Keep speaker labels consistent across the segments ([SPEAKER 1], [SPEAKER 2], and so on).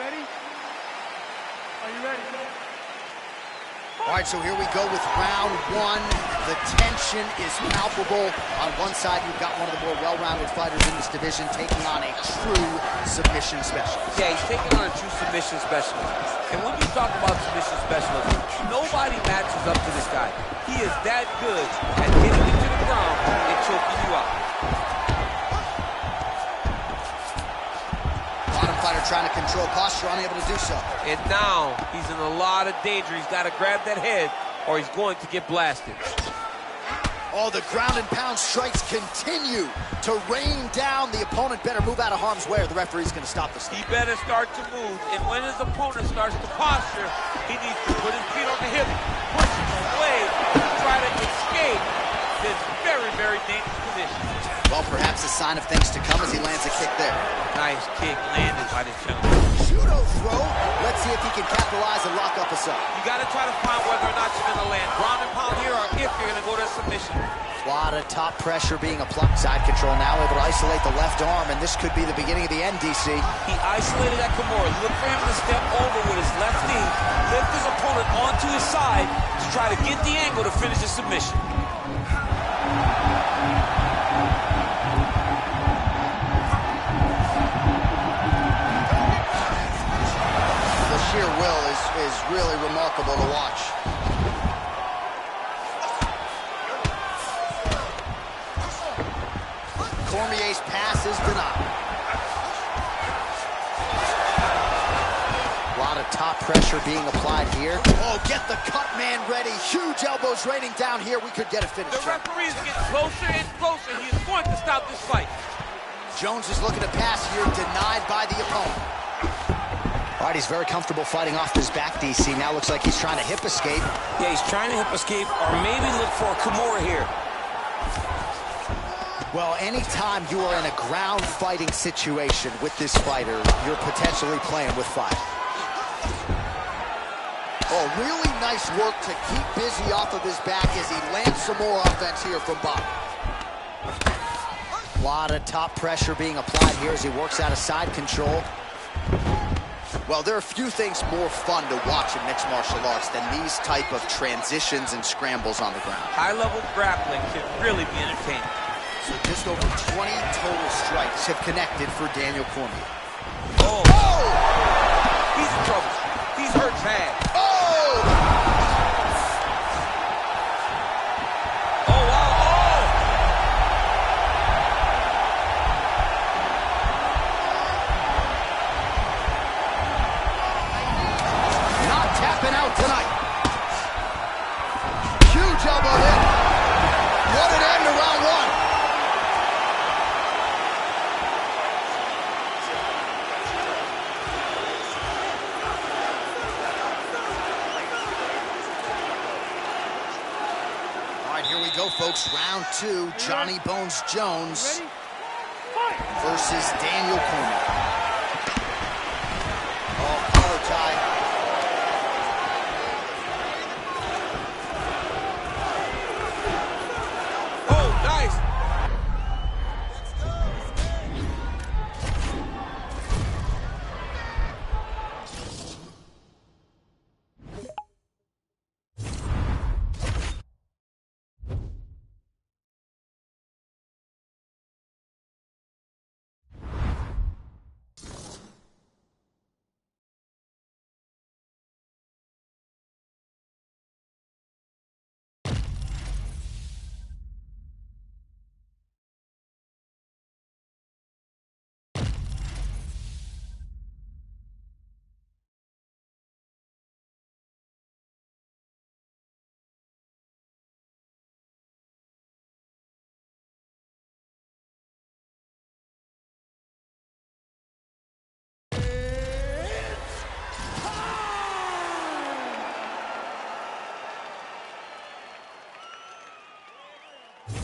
[SPEAKER 1] ready? Are you ready?
[SPEAKER 2] All right, so here we go with round one. The tension is palpable. On one side, you've got one of the more well-rounded fighters in this division taking on a true submission specialist.
[SPEAKER 3] Yeah, he's taking on a true submission specialist. And when you talk about submission specialists, nobody matches up to this guy. He is that good at getting you to the ground and choking you out.
[SPEAKER 2] Bottom fighter trying to control posture, unable to do so.
[SPEAKER 3] And now he's in a lot of danger. He's got to grab that head or he's going to get blasted.
[SPEAKER 2] Oh, the ground and pound strikes continue to rain down. The opponent better move out of harm's way or the referee's going to stop this thing.
[SPEAKER 3] He better start to move. And when his opponent starts to posture, he needs to put his feet on the hip, push him away, try to escape this very, very dangerous position.
[SPEAKER 2] Well, perhaps a sign of things to come as he lands a kick there.
[SPEAKER 3] Nice kick landed by this gentleman.
[SPEAKER 2] Judo throw. Let's see if he can capitalize and lock up a sub.
[SPEAKER 3] You got to try to find whether or not you're going to land ground and pound here or if you're going to go to submission.
[SPEAKER 2] A lot of top pressure being applied. Side control now, able to isolate the left arm, and this could be the beginning of the end, DC.
[SPEAKER 3] He isolated that Kimura. Look for him to step over with his left knee, lift his opponent onto his side to try to get the angle to finish the submission.
[SPEAKER 2] Sheer will is really remarkable to watch. Cormier's pass is denied. A lot of top pressure being applied here. Oh, get the cut man ready. Huge elbows raining down here. We could get a finish.
[SPEAKER 3] The referee is getting closer and closer. He is going to stop this fight.
[SPEAKER 2] Jones is looking to pass here, denied by the opponent. All right, he's very comfortable fighting off his back, DC. Now looks like he's trying to hip escape.
[SPEAKER 3] Yeah, he's trying to hip escape or maybe look for a Kimura here.
[SPEAKER 2] Well, anytime you are in a ground fighting situation with this fighter, you're potentially playing with fire. Oh, really nice work to keep busy off of his back as he lands some more offense here from bottom. A lot of top pressure being applied here as he works out of side control. Well, there are few things more fun to watch in mixed martial arts than these type of transitions and scrambles on the ground.
[SPEAKER 3] High-level grappling can really be entertaining.
[SPEAKER 2] So just over 20 total strikes have connected for Daniel Cormier.
[SPEAKER 3] Oh! He's in trouble. He's hurt bad.
[SPEAKER 2] Folks, round two, Johnny Bones Jones versus Daniel Cormier. Oh, collar tie.
[SPEAKER 3] Oh, nice.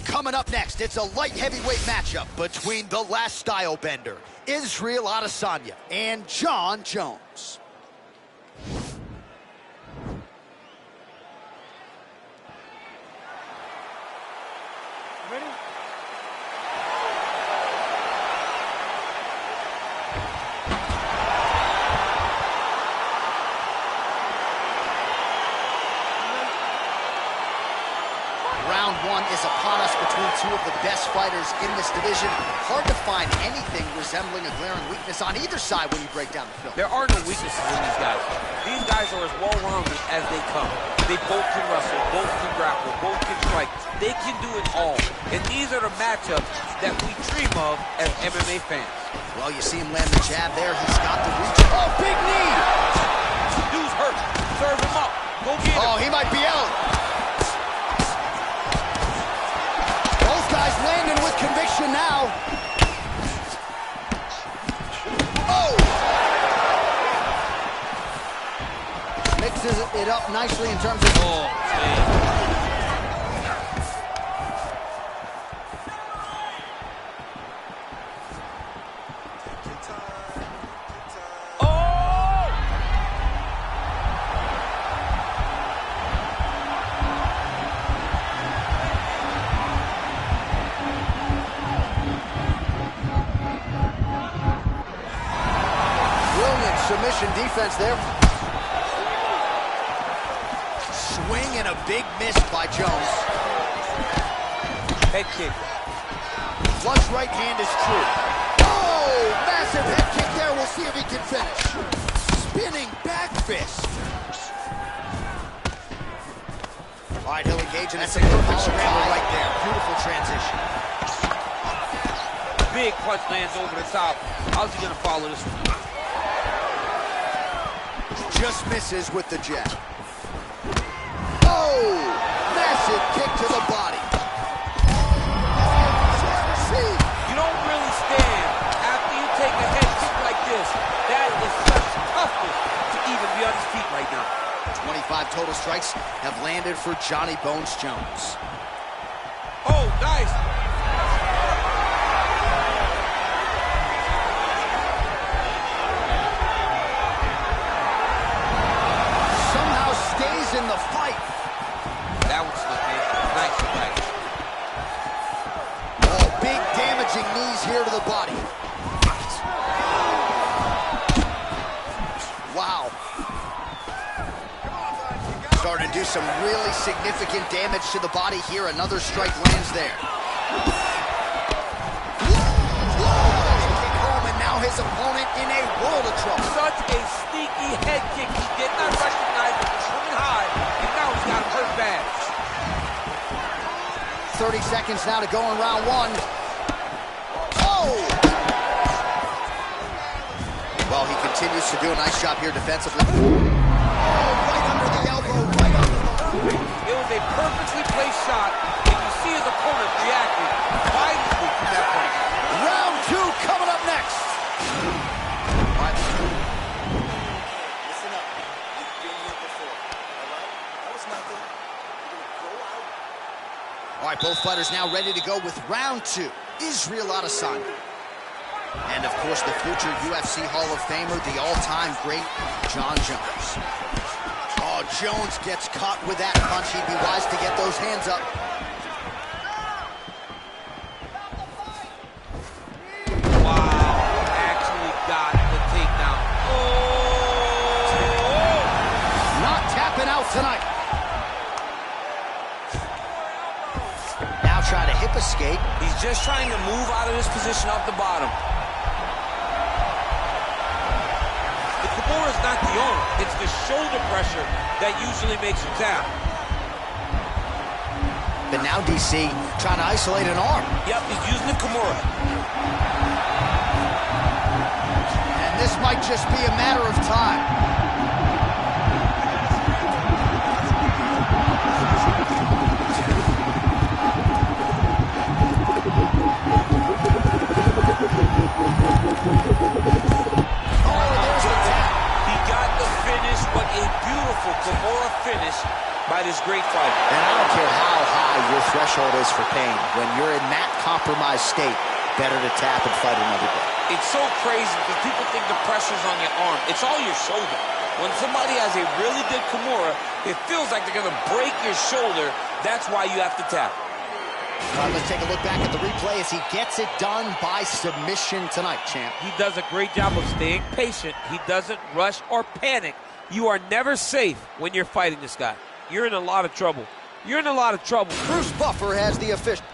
[SPEAKER 2] Coming up next, it's a light heavyweight matchup between the last style bender, Israel Adesanya, and Jon Jones.
[SPEAKER 1] Ready?
[SPEAKER 2] two of the best fighters in this division. Hard to find anything resembling a glaring weakness on either side when you break down the film.
[SPEAKER 3] There are no weaknesses in these guys. These guys are as well-rounded as they come. They both can wrestle, both can grapple, both can strike. They can do it all. And these are the matchups that we dream of as MMA fans.
[SPEAKER 2] Well, you see him land the jab there. He's got the reach. Oh, big knee!
[SPEAKER 3] Dude's hurt. Serve him up. Go get him.
[SPEAKER 2] Oh, he might be out. Both guys landing with conviction now. Oh! Mixes it up nicely in terms of...
[SPEAKER 3] Oh, man.
[SPEAKER 2] Submission defense there. Swing and a big miss by Jones.
[SPEAKER 3] Head kick.
[SPEAKER 2] Flush right hand is true. Oh, massive head kick there. We'll see if he can finish. Spinning back fist. All right, he'll engage, and that's a perfect scramble right there. Beautiful transition.
[SPEAKER 3] Big punch lands over the top. How's he gonna follow this one?
[SPEAKER 2] Just misses with the jab. Oh! Massive kick to the body.
[SPEAKER 3] You don't really stand after you take a head kick like this. That is such toughness to even be on his feet right now.
[SPEAKER 2] 25 total strikes have landed for Johnny Bones Jones.
[SPEAKER 3] Oh, nice.
[SPEAKER 2] In the fight.
[SPEAKER 3] That was looking nice fight.
[SPEAKER 2] Oh, big damaging knees here to the body. Wow. Starting to do some really significant damage to the body here. Another strike lands there. Kick home, and now his opponent in a world of trouble.
[SPEAKER 3] Such a sneaky head kick. He did not recognize it was coming high, and now he's got him hurt bad.
[SPEAKER 2] 30 seconds now to go in round one. Oh! Well, he continues to do a nice job here defensively. Oh, right under the elbow, right under the arm.
[SPEAKER 3] It was a perfectly placed shot, and you see his opponent reacting violently to that punch.
[SPEAKER 2] Round two coming up next.
[SPEAKER 4] Listen up. You've been here before. All right? That was nothing. You're going to go out.
[SPEAKER 2] All right, both fighters now ready to go with round two. Israel Adesanya. And, of course, the future UFC Hall of Famer, the all-time great Jon Jones. Oh, Jones gets caught with that punch. He'd be wise to get those hands up.
[SPEAKER 3] Wow, actually got the takedown. Oh!
[SPEAKER 2] Not tapping out tonight. Now trying to hip escape.
[SPEAKER 3] He's just trying to move out of this position off the bottom. The Kimura is not the arm. It's the shoulder pressure that usually makes you tap.
[SPEAKER 2] But now DC trying to isolate an arm.
[SPEAKER 3] Yep, he's using the Kimura.
[SPEAKER 2] And this might just be a matter of time.
[SPEAKER 3] Kimura finish by this great fighter.
[SPEAKER 2] And I don't care how high your threshold is for pain. When you're in that compromised state, better to tap and fight another day.
[SPEAKER 3] It's so crazy because people think the pressure's on your arm. It's all your shoulder. When somebody has a really good Kimura, it feels like they're going to break your shoulder. That's why you have to tap.
[SPEAKER 2] All right, let's take a look back at the replay as he gets it done by submission tonight, champ.
[SPEAKER 3] He does a great job of staying patient. He doesn't rush or panic. You are never safe when you're fighting this guy. You're in a lot of trouble. You're in a lot of trouble.
[SPEAKER 2] Bruce Buffer has the official.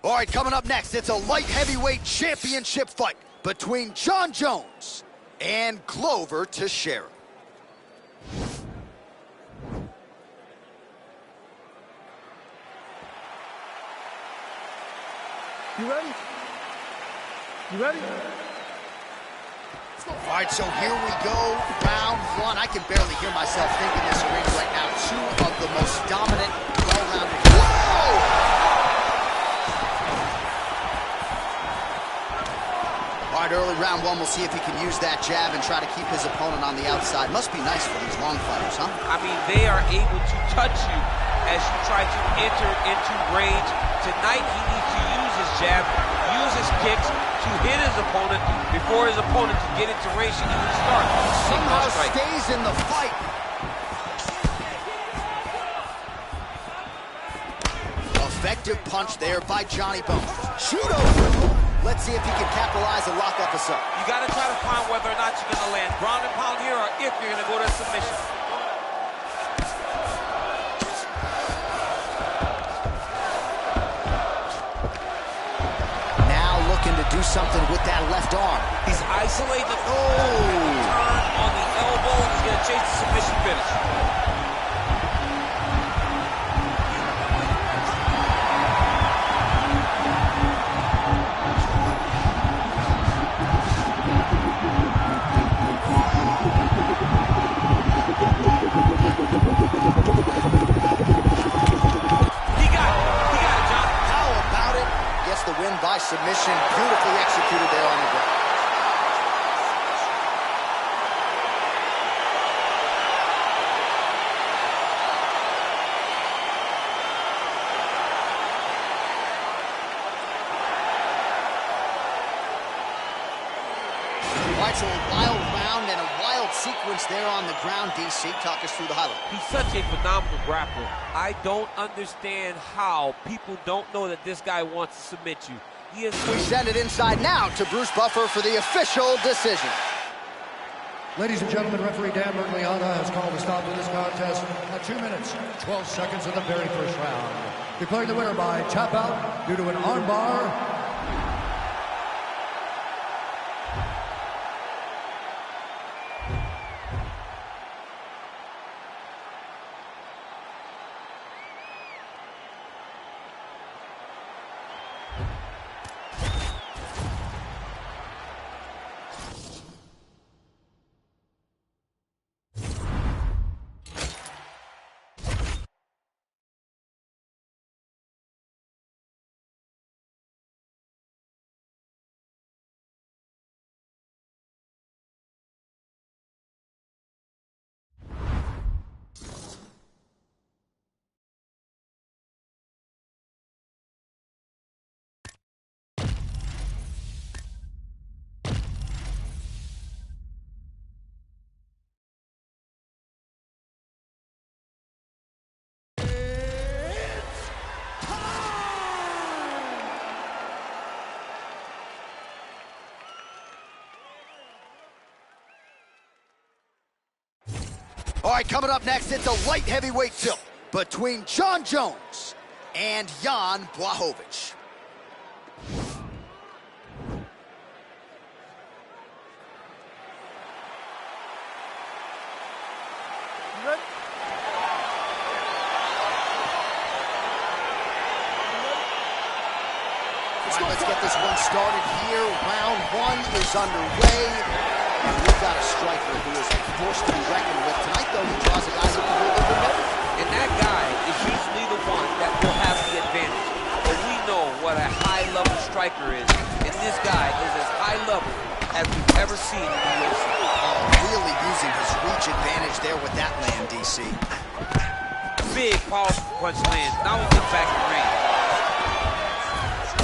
[SPEAKER 2] All right, coming up next, it's a light heavyweight championship fight between Jon Jones and Glover Teixeira.
[SPEAKER 1] You ready? You ready?
[SPEAKER 2] All right, so here we go, round one. I can barely hear myself thinking this arena right now. Two of the most dominant, well-rounded. Whoa! All right, early round one, we'll see if he can use that jab and try to keep his opponent on the outside. Must be nice for these long fighters, huh?
[SPEAKER 3] I mean, they are able to touch you as you try to enter into range. Tonight, he needs to use his jab, use his kicks to hit his opponent before his opponent can get into range to even start.
[SPEAKER 2] Somehow stays in the fight. Effective punch there by Johnny Bones. Shoot over. Let's see if he can capitalize and lock up a sub.
[SPEAKER 3] You got to try to find whether or not you're going to land ground and pound here or if you're going to go to submission.
[SPEAKER 2] Now looking to do something with that left arm.
[SPEAKER 3] He's isolating the turn on the elbow, and he's going to chase the submission finish.
[SPEAKER 2] By submission, beautifully executed there on the ground. All right, so a wild round and a wild sequence there on the ground. DC, talk us through the highlight.
[SPEAKER 3] He's such a phenomenal grappler. I don't understand how people don't know that this guy wants to submit you.
[SPEAKER 2] We send it inside now to Bruce Buffer for the official decision.
[SPEAKER 5] Ladies and gentlemen, referee Dan Mergliata has called a stop to this contest at 2 minutes, 12 seconds of the very first round. Declaring the winner by tap out due to an armbar.
[SPEAKER 2] All right, coming up next, it's a light heavyweight tilt between Jon Jones and Jan Blachowicz.
[SPEAKER 1] You ready?
[SPEAKER 2] All right, let's get this one started here. Round one is underway. And we've got a striker who is forced to be reckoned with. Tonight, though, he draws a guy who can do a little bit better.
[SPEAKER 3] And that guy is usually the one that will have the advantage. But we know what a high-level striker is. And this guy is as high-level as we've ever seen in the UFC.
[SPEAKER 2] Really using his reach advantage there with that land, DC.
[SPEAKER 3] Big, powerful punch lands. Now he gets back in range.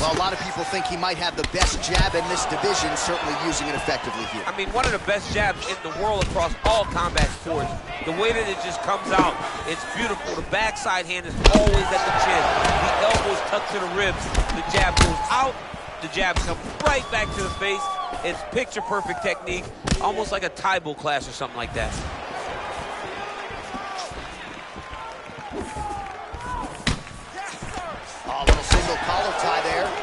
[SPEAKER 2] Well, a lot of people think he might have the best jab in this division, certainly using it effectively here.
[SPEAKER 3] I mean, one of the best jabs in the world across all combat sports. The way that it just comes out, it's beautiful. The backside hand is always at the chin. The elbows tucked to the ribs. The jab goes out. The jab comes right back to the face. It's picture-perfect technique, almost like a Taibo class or something like that.
[SPEAKER 2] A little single collar tie there.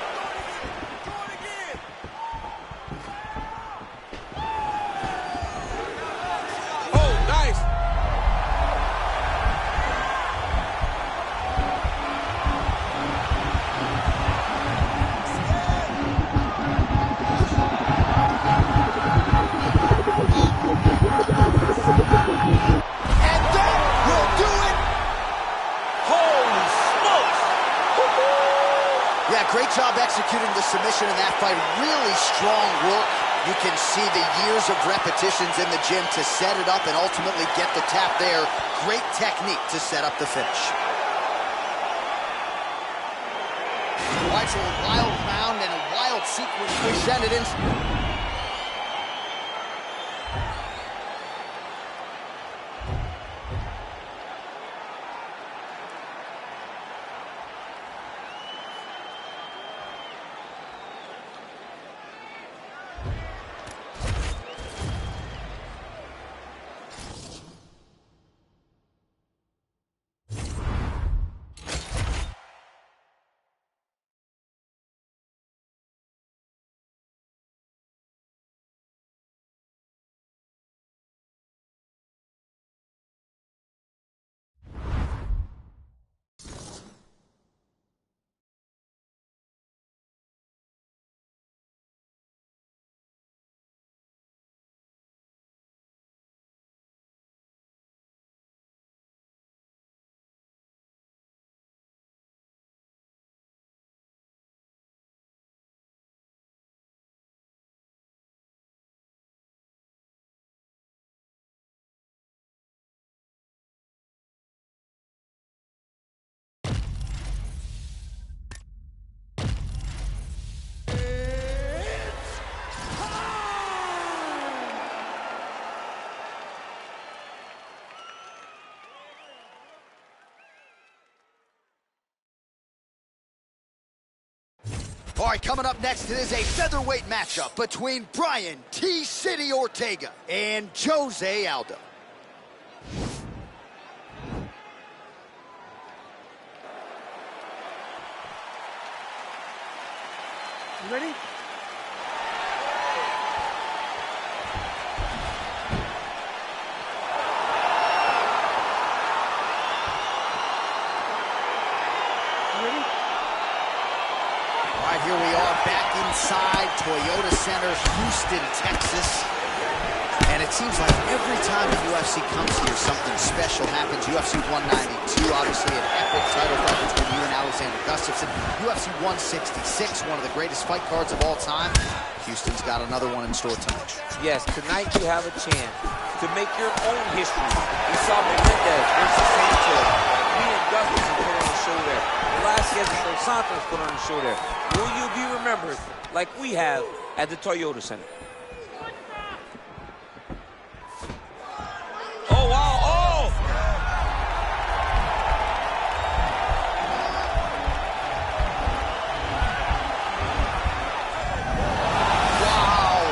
[SPEAKER 2] the submission in that fight. Really strong work. You can see the years of repetitions in the gym to set it up and ultimately get the tap there. Great technique to set up the finish. All right, so a wild round and a wild sequence presented in. All right, coming up next, it is a featherweight matchup between Brian T-City Ortega and Jose Aldo.
[SPEAKER 1] You ready?
[SPEAKER 2] Here we are back inside Toyota Center, Houston, Texas. And it seems like every time the UFC comes here, something special happens. UFC 192, obviously an epic title fight between you and Alexander Gustafsson. UFC 166, one of the greatest fight cards of all time. Houston's got another one in store tonight.
[SPEAKER 3] Yes, tonight you have a chance to make your own history. We saw Menendez versus Sanchez. Me and Gustafsson put on the show there. Velasquez and Dos Santos put on the show there. Will you be remembered like we have at the Toyota Center? Oh, wow. Oh!
[SPEAKER 2] Wow.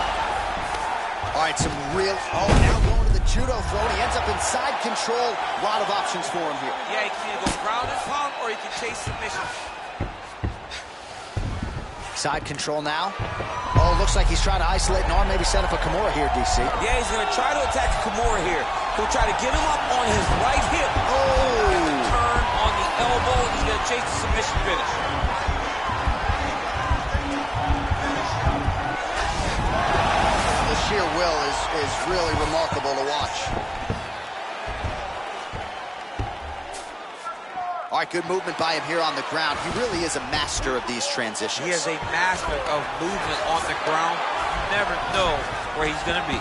[SPEAKER 2] All right, some real... Oh, now going to the judo throw. He ends up in side control. A lot of options for him here.
[SPEAKER 3] Yeah, he can either go ground and pound or he can chase submission.
[SPEAKER 2] Side control now. Oh, looks like he's trying to isolate an arm, maybe set up a Kimura here, DC.
[SPEAKER 3] Yeah, he's going to try to attack Kimura here. He'll try to get him up on his right hip.
[SPEAKER 2] Oh!
[SPEAKER 3] Turn on the elbow, and he's going to chase the submission finish.
[SPEAKER 2] The sheer will is really remarkable to watch. All right, good movement by him here on the ground. He really is a master of these transitions.
[SPEAKER 3] He is a master of movement on the ground. You never know where he's going to be.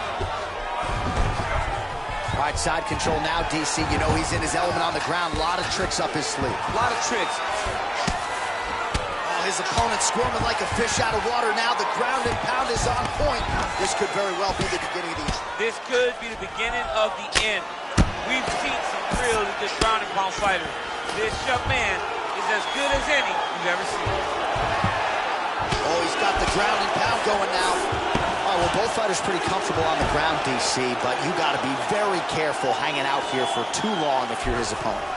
[SPEAKER 2] All right, side control now, DC. You know he's in his element on the ground. A lot of tricks up his sleeve.
[SPEAKER 3] A lot of tricks.
[SPEAKER 2] Oh, his opponent squirming like a fish out of water now. The ground and pound is on point. This could very well be the beginning of the end.
[SPEAKER 3] This could be the beginning of the end. We've seen some really good ground and pound fighters. This young man is as good as any you've ever seen.
[SPEAKER 2] Oh, he's got the ground and pound going now. All right, well, both fighters pretty comfortable on the ground, DC, but you got to be very careful hanging out here for too long if you're his opponent.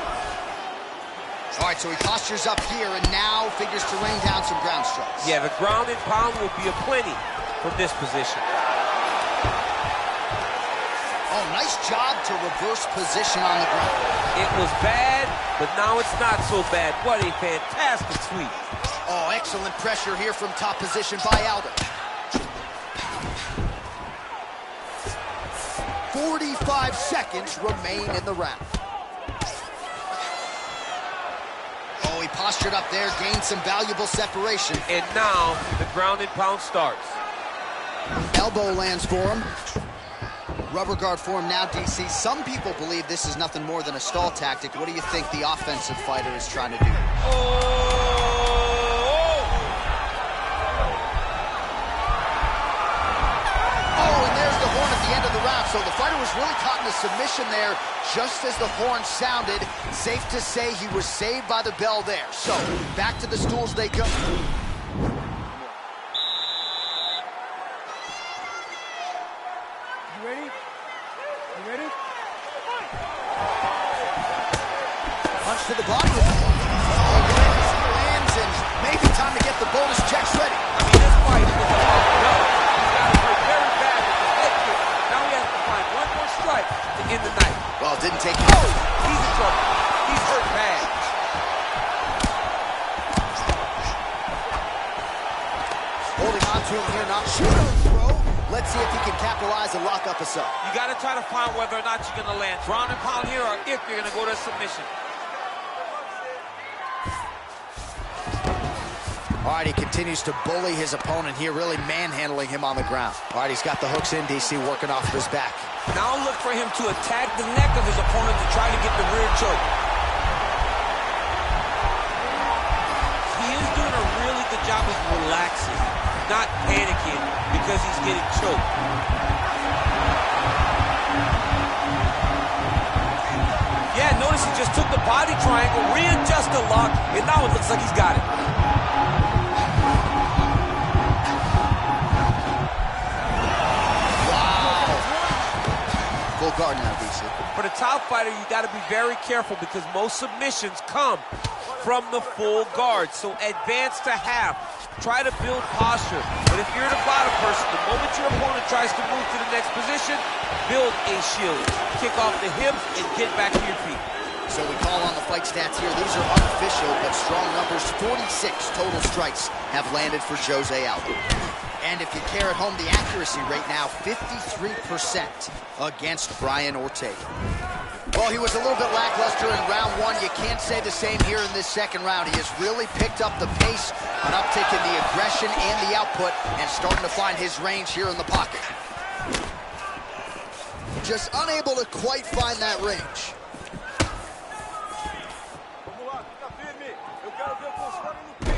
[SPEAKER 2] All right, so he postures up here and now figures to rain down some ground strikes.
[SPEAKER 3] Yeah, the ground and pound will be aplenty from this position.
[SPEAKER 2] Oh, nice job to reverse position on the ground.
[SPEAKER 3] It was bad, but now it's not so bad. What a fantastic sweep.
[SPEAKER 2] Oh, excellent pressure here from top position by Aldo. 45 seconds remain in the round. Oh, he postured up there, gained some valuable separation.
[SPEAKER 3] And now the ground and pound starts.
[SPEAKER 2] Elbow lands for him. Rubber guard for him now, DC. Some people believe this is nothing more than a stall tactic. What do you think the offensive fighter is trying to do? And there's the horn at the end of the round. So the fighter was really caught in a submission there just as the horn sounded. Safe to say he was saved by the bell there. So back to the stools they go.
[SPEAKER 1] You ready? You ready?
[SPEAKER 2] Punch to the body. Lands, and maybe time to get the bonus checks ready.
[SPEAKER 3] I mean, this fight is about no. He's got to play very bad with the head kick. Now he has to find one more strike to end the night.
[SPEAKER 2] Well, it didn't take.
[SPEAKER 3] Oh, he's in trouble. He's hurt bad.
[SPEAKER 2] Holding on to him here, not shooting throw. Let's see if he can capitalize and lock up a sub.
[SPEAKER 3] You got to try to find whether or not you're going to land ground and pound here, or if you're going to go to submission.
[SPEAKER 2] All right, he continues to bully his opponent here, really manhandling him on the ground. All right, he's got the hooks in, DC, working off of his back.
[SPEAKER 3] Now look for him to attack the neck of his opponent to try to get the rear choke. He is doing a really good job of relaxing, not panicking because he's getting choked. Yeah, notice he just took the body triangle, readjusted the lock, and now it looks like he's got it.
[SPEAKER 2] Full guard now, DC.
[SPEAKER 3] For the top fighter, you got to be very careful because most submissions come from the full guard. So advance to half. Try to build posture. But if you're the bottom person, the moment your opponent tries to move to the next position, build a shield. Kick off the hips and get back to your feet.
[SPEAKER 2] So we call on the fight stats here. These are unofficial, but strong numbers. 46 total strikes have landed for Jose Aldo. And if you care at home, the accuracy rate now 53% against Brian Ortega. Well, he was a little bit lackluster in round one. You can't say the same here in this second round. He has really picked up the pace, an uptick in the aggression and the output, and starting to find his range here in the pocket. Just unable to quite find that range.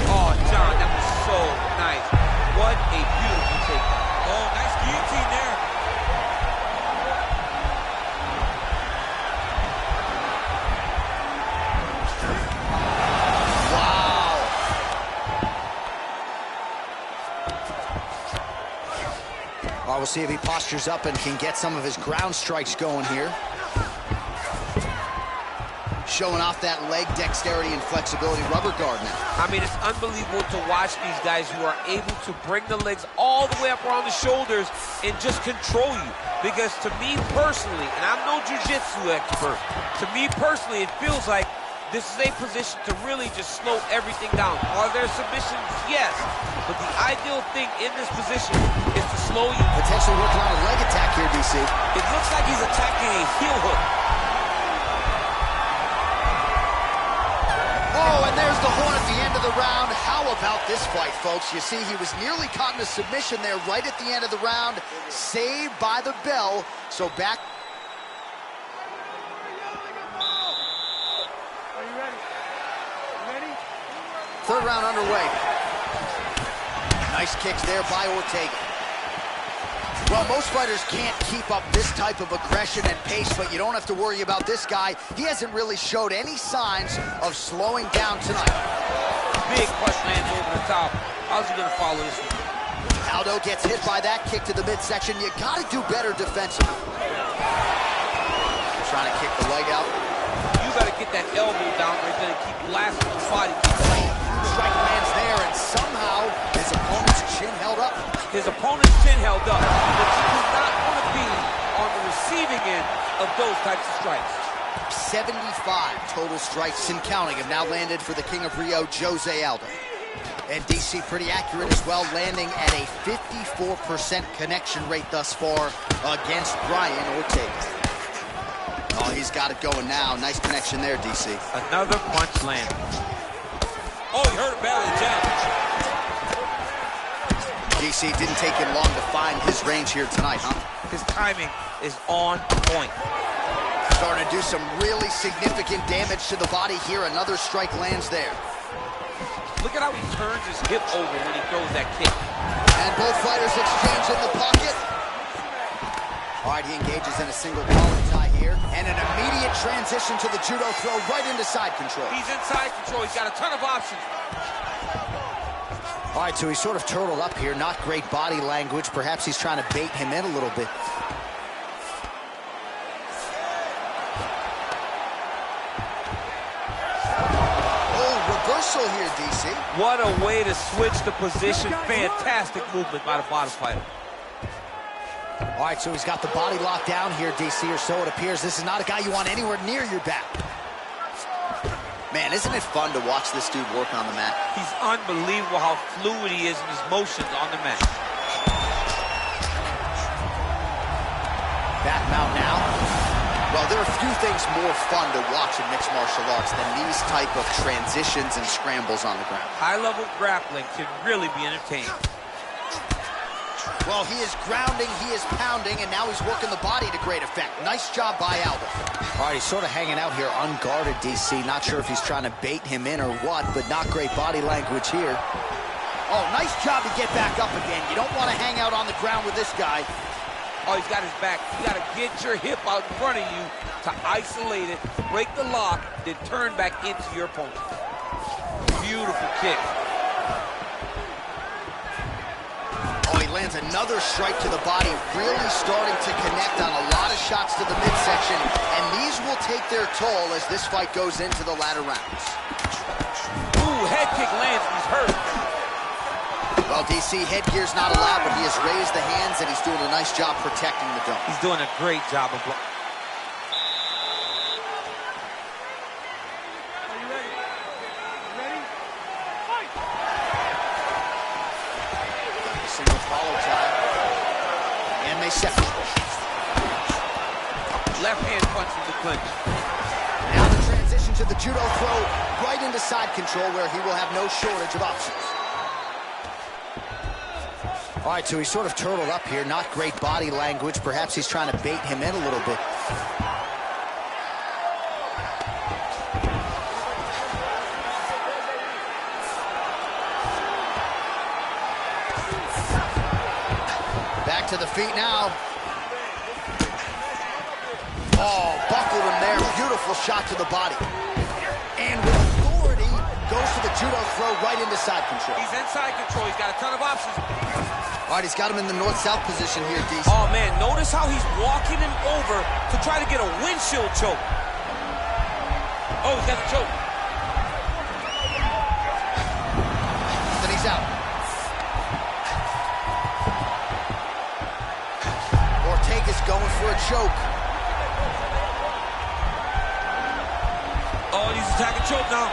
[SPEAKER 3] Oh, John, that was so nice. What a beautiful take. Oh, nice guillotine there.
[SPEAKER 2] Wow. All right, we'll see if he postures up and can get some of his ground strikes going here. Showing off that leg dexterity and flexibility. Rubber guard now.
[SPEAKER 3] I mean, it's unbelievable to watch these guys who are able to bring the legs all the way up around the shoulders and just control you. Because to me personally, and I'm no jiu-jitsu expert, to me personally, it feels like this is a position to really just slow everything down. Are there submissions? Yes. But the ideal thing in this position is to slow you.
[SPEAKER 2] Potentially working on a leg attack here, DC.
[SPEAKER 3] It looks like he's attacking a heel hook.
[SPEAKER 2] Oh, and there's the horn at the end of the round. How about this fight, folks? You see, he was nearly caught in a submission there right at the end of the round. Saved by the bell. So back.
[SPEAKER 1] Are you ready? You ready?
[SPEAKER 2] Third round underway. Nice kicks there by Ortega. Well, most fighters can't keep up this type of aggression and pace, but you don't have to worry about this guy. He hasn't really showed any signs of slowing down tonight.
[SPEAKER 3] Big punch lands over the top. How's he gonna follow this one?
[SPEAKER 2] Aldo gets hit by that kick to the midsection. You gotta do better defensively. Trying to kick the leg out.
[SPEAKER 3] You gotta get that elbow down right there and keep blasting the body.
[SPEAKER 2] Strike lands there, and somehow his opponent's chin held up.
[SPEAKER 3] His opponent's chin held up, but you do not want to be on the receiving end of those types of strikes.
[SPEAKER 2] 75 total strikes and counting have now landed for the King of Rio, Jose Aldo. And DC pretty accurate as well, landing at a 54% connection rate thus far against Brian Ortega. Oh, he's got it going now. Nice connection there, DC.
[SPEAKER 3] Another punch landed. Oh, he hurt him badly, jab.
[SPEAKER 2] DC didn't take him long to find his range here tonight, huh?
[SPEAKER 3] His timing is on point.
[SPEAKER 2] Starting to do some really significant damage to the body here. Another strike lands there.
[SPEAKER 3] Look at how he turns his hip over when he throws that kick.
[SPEAKER 2] And both fighters exchange in the pocket. All right, he engages in a single collar tie here. And an immediate transition to the judo throw right into side control.
[SPEAKER 3] He's in side control. He's got a ton of options.
[SPEAKER 2] All right, so he's sort of turtled up here. Not great body language. Perhaps he's trying to bait him in a little bit. Reversal here, DC.
[SPEAKER 3] What a way to switch the position. Fantastic movement by the bottom fighter.
[SPEAKER 2] All right, so he's got the body locked down here, DC, or so it appears. This is not a guy you want anywhere near your back. Man, isn't it fun to watch this dude work on the mat?
[SPEAKER 3] He's unbelievable how fluid he is in his motions on the mat.
[SPEAKER 2] Back mount now. Well, there are a few things more fun to watch in mixed martial arts than these type of transitions and scrambles on the ground.
[SPEAKER 3] High-level grappling can really be entertaining.
[SPEAKER 2] Well, he is grounding, he is pounding, and now he's working the body to great effect. Nice job by Aldo. All right, he's sort of hanging out here unguarded, DC. Not sure if he's trying to bait him in or what, but not great body language here. Oh, nice job to get back up again. You don't want to hang out on the ground with this guy.
[SPEAKER 3] Oh, he's got his back. You got to get your hip out in front of you to isolate it, break the lock, then turn back into your opponent. Beautiful kick.
[SPEAKER 2] Oh, he lands another strike to the body, really starting to connect on a lot of shots to the midsection, and these will take their toll as this fight goes into the latter rounds.
[SPEAKER 3] Ooh, head kick lands, he's hurt.
[SPEAKER 2] Well, DC, headgear's not allowed, but he has raised the hands, and he's doing a nice job protecting the dome.
[SPEAKER 3] He's doing a great job of blocking.
[SPEAKER 1] Are you ready? You ready? Fight!
[SPEAKER 2] Single follow tie. And may second.
[SPEAKER 3] Left hand punch in the clinch.
[SPEAKER 2] Now the transition to the judo throw right into side control, where he will have no shortage of options. All right, so he's sort of turtled up here. Not great body language. Perhaps he's trying to bait him in a little bit. Back to the feet now. Oh, buckled him there. Beautiful shot to the body. And with authority, goes to the judo throw right into side control.
[SPEAKER 3] He's in side control. He's got a ton of options.
[SPEAKER 2] All right, he's got him in the north-south position here, DC.
[SPEAKER 3] Oh, man, notice how he's walking him over to try to get a windshield choke. Oh, he's got the choke.
[SPEAKER 2] Then he's out. Ortega's going for a choke.
[SPEAKER 3] Oh, he's attacking choke now.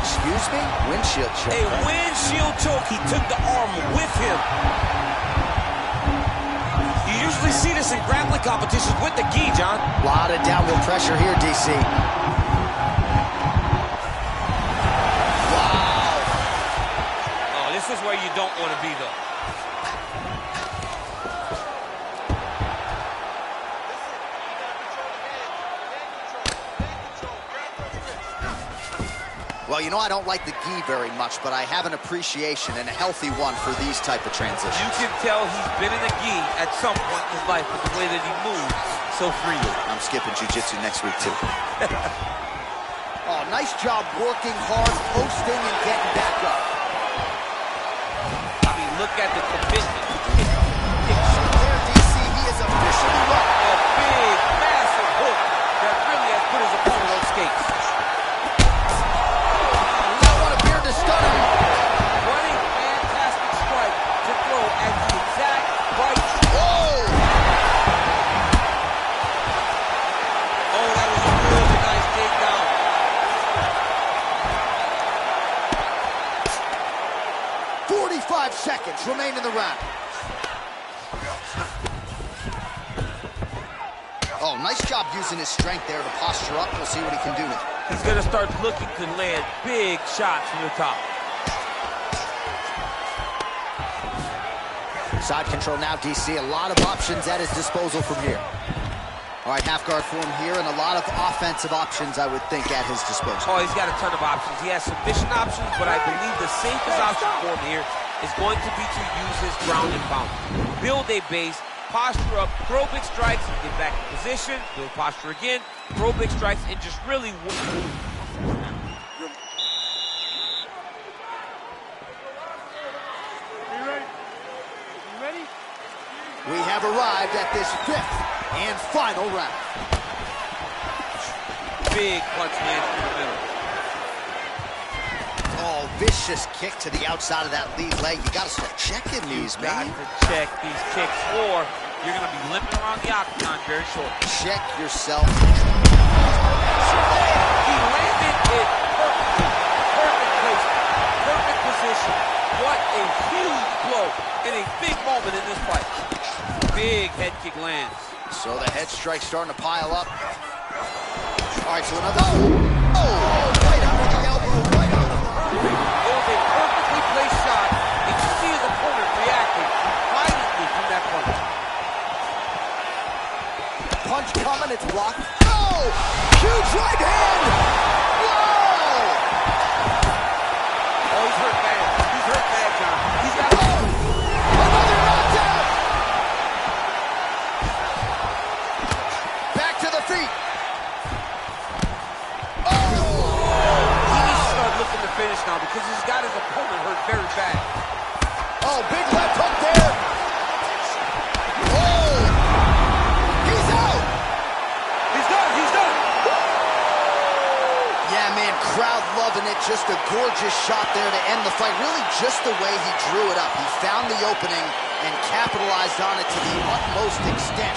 [SPEAKER 2] Excuse me? Windshield choke.
[SPEAKER 3] A windshield choke. He took the arm with him. You usually see this in grappling competitions with the gi, John.
[SPEAKER 2] A lot of downward pressure here, DC. Wow.
[SPEAKER 3] Oh, this is where you don't want to be, though.
[SPEAKER 2] Well, you know, I don't like the gi very much, but I have an appreciation and a healthy one for these type of transitions.
[SPEAKER 3] You can tell he's been in the gi at some point in his life with the way that he moves so freely.
[SPEAKER 2] I'm skipping jiu-jitsu next week, too. Oh, nice job working hard, posting, and getting back up.
[SPEAKER 3] I mean, look at the commitment.
[SPEAKER 2] There, DC, he is officially up.
[SPEAKER 3] A big, massive hook that really has put his opponent on skates. Running fantastic strike to throw at the exact right.
[SPEAKER 2] Oh,
[SPEAKER 3] that was a really nice takedown.
[SPEAKER 2] 45 seconds remain in the round. Oh, nice job using his strength there to posture up. We'll see what he can do now.
[SPEAKER 3] He's going to start looking to land big shots from the top.
[SPEAKER 2] Side control now, DC. A lot of options at his disposal from here. All right, half guard form here, and a lot of offensive options, I would think, at his disposal.
[SPEAKER 3] Oh, he's got a ton of options. He has submission options, but I believe the safest option for him here is going to be to use his ground and pound. Build a base, posture up, throw big strikes, get back in position, build posture again, throw big strikes, and just really
[SPEAKER 2] We have arrived at this 5th and final round.
[SPEAKER 3] big punch lands through the middle.
[SPEAKER 2] Oh, vicious kick to the outside of that lead leg. You got to start checking these, man.
[SPEAKER 3] You got to check these kicks, or you're going to be limping around the octagon very short.
[SPEAKER 2] Check yourself.
[SPEAKER 3] He landed it perfectly. Perfect placement. Perfect position. What a huge blow in a big moment in this fight. Big head kick lands.
[SPEAKER 2] So the head strike's starting to pile up. All right, so another. Oh, right under the elbow, right on the thigh.
[SPEAKER 3] It was a perfectly placed shot. You can see his opponent reacting violently from that punch.
[SPEAKER 2] Punch coming, it's blocked. Oh, huge right hand. Whoa!
[SPEAKER 3] Oh, he's hurt bad. He's hurt bad, John. He's got
[SPEAKER 2] Another knockdown. Back to the feet.
[SPEAKER 3] He needs to start looking to finish now because he's got his opponent hurt very bad.
[SPEAKER 2] Oh, big left hook there. Oh, he's out.
[SPEAKER 3] He's done. He's done.
[SPEAKER 2] Yeah, man, crowd loving it. Just a gorgeous shot there to end the fight. Really just the way he drew it up. He found the opening and capitalized on it to the utmost extent.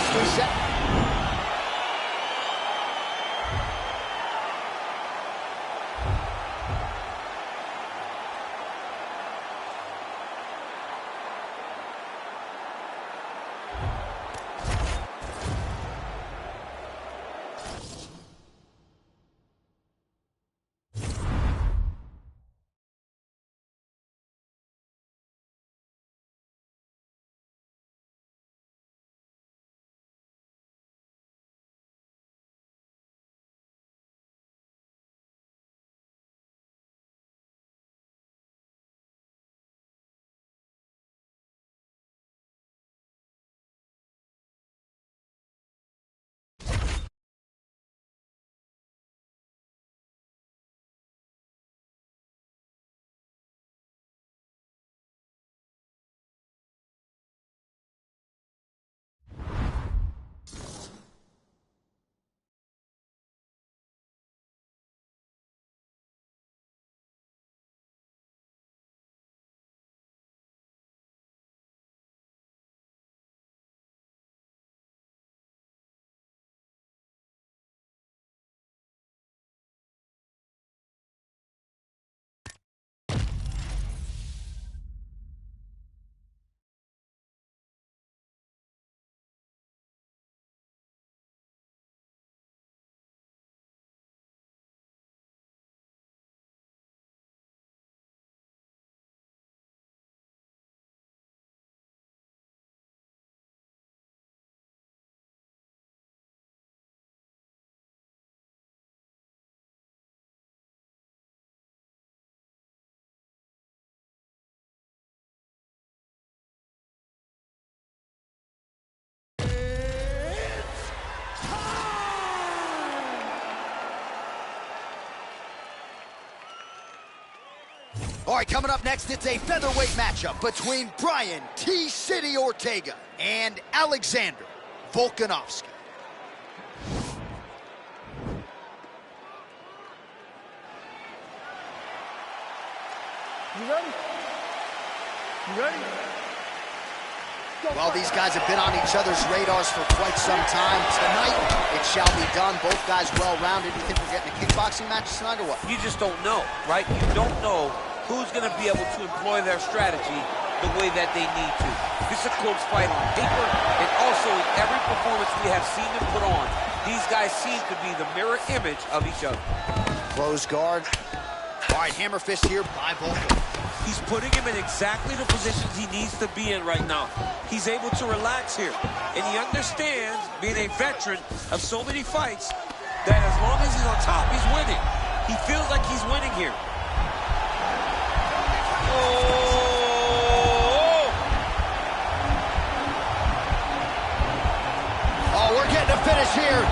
[SPEAKER 2] All right, coming up next, it's a featherweight matchup between Brian T-City Ortega and Alexander Volkanovski.
[SPEAKER 1] You ready? You ready?
[SPEAKER 2] Well, these guys have been on each other's radars for quite some time. Tonight, it shall be done. Both guys well-rounded. You think we're getting a kickboxing match tonight or what?
[SPEAKER 3] You just don't know, right? You don't know who's going to be able to employ their strategy the way that they need to. This is a close fight on paper, and also in every performance we have seen them put on. These guys seem to be the mirror image of each other.
[SPEAKER 2] Close guard. All right, hammer fist here by Volkov.
[SPEAKER 6] He's putting him in exactly the positions he needs to be in right now. He's able to relax here, and he understands, being a veteran of so many fights, that as long as he's on top, he's winning. He feels like he's winning here.
[SPEAKER 2] Oh, we're getting a finish here.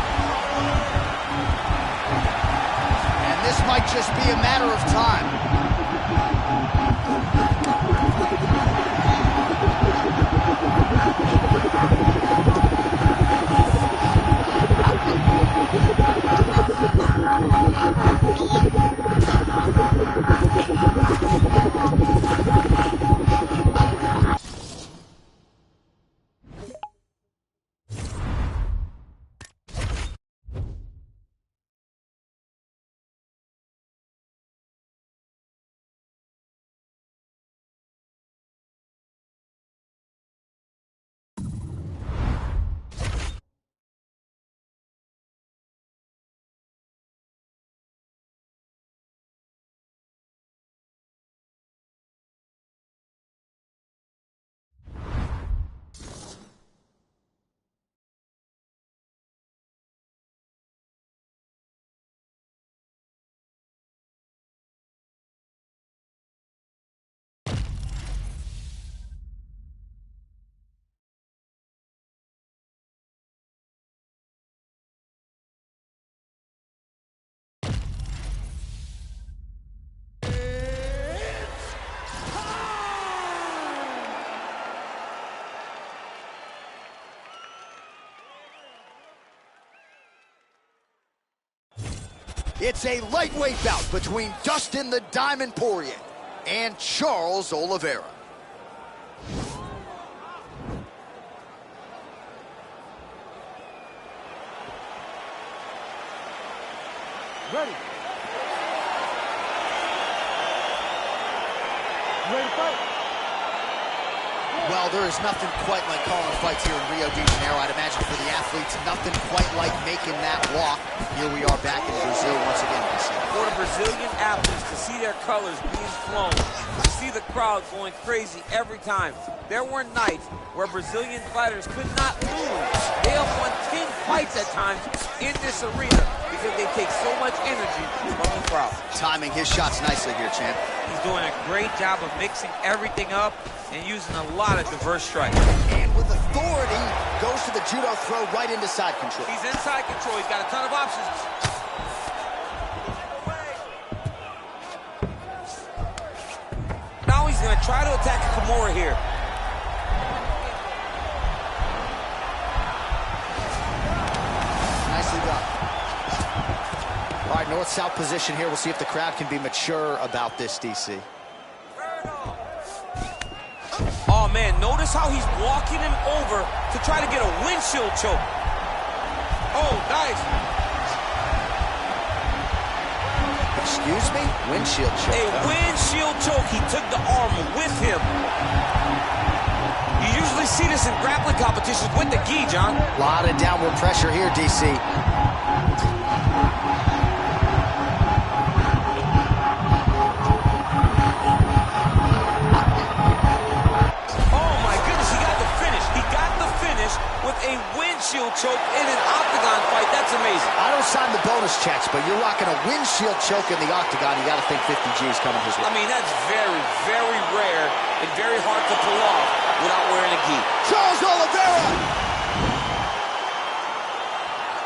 [SPEAKER 2] And this might just be a matter of time. It's a lightweight bout between Dustin the Diamond Poirier and Charles Oliveira.
[SPEAKER 1] Ready. Ready to fight?
[SPEAKER 2] Well, there is nothing quite like calling fights here in Rio de Janeiro. I'd imagine for the athletes, nothing quite like making that walk. Here we are back in Brazil once again, DC.
[SPEAKER 3] For the Brazilian athletes to see their colors being flown, to see the crowd going crazy every time. There were nights where Brazilian fighters could not lose. They have won 10 fights at times in this arena because they take so much energy from the crowd.
[SPEAKER 2] Timing his shots nicely here, champ.
[SPEAKER 3] He's doing a great job of mixing everything up and using a lot of diverse strikes.
[SPEAKER 2] And with authority, goes to the judo throw right into side control.
[SPEAKER 3] He's inside control. He's got a ton of options. Now he's going to try to attack Kimura here.
[SPEAKER 2] Nicely done. All right, north-south position here. We'll see if the crowd can be mature about this, DC.
[SPEAKER 3] Oh, man, notice how he's walking him over to try to get a windshield choke. Oh, nice.
[SPEAKER 2] Excuse me? Windshield choke.
[SPEAKER 3] A windshield choke. He took the arm with him. You usually see this in grappling competitions with the gi, John.
[SPEAKER 2] A lot of downward pressure here, DC.
[SPEAKER 3] With a windshield choke in an octagon fight. That's amazing.
[SPEAKER 2] I don't sign the bonus checks, but you're rocking a windshield choke in the octagon. You got to think 50 G's coming his way.
[SPEAKER 3] I mean, that's very, very rare and very hard to pull off without wearing a gi.
[SPEAKER 2] Charles Oliveira!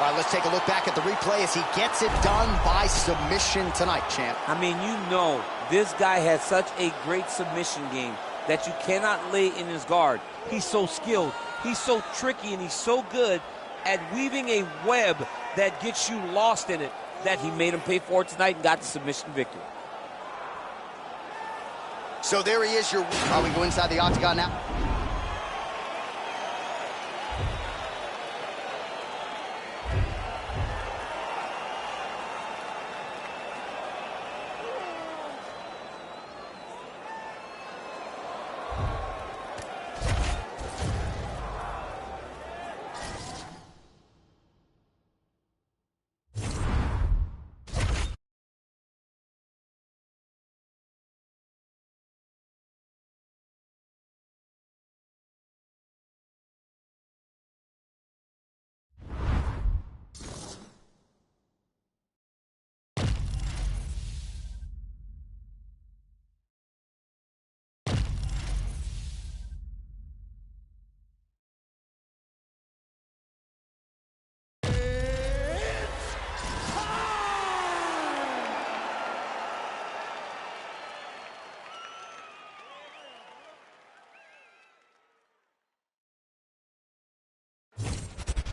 [SPEAKER 2] All right, let's take a look back at the replay as he gets it done by submission tonight, champ.
[SPEAKER 3] I mean, you know, this guy has such a great submission game that you cannot lay in his guard. He's so skilled. He's so tricky, and he's so good at weaving a web that gets you lost in it that he made him pay for it tonight and got the submission victory.
[SPEAKER 2] So there he is. We go inside the octagon now.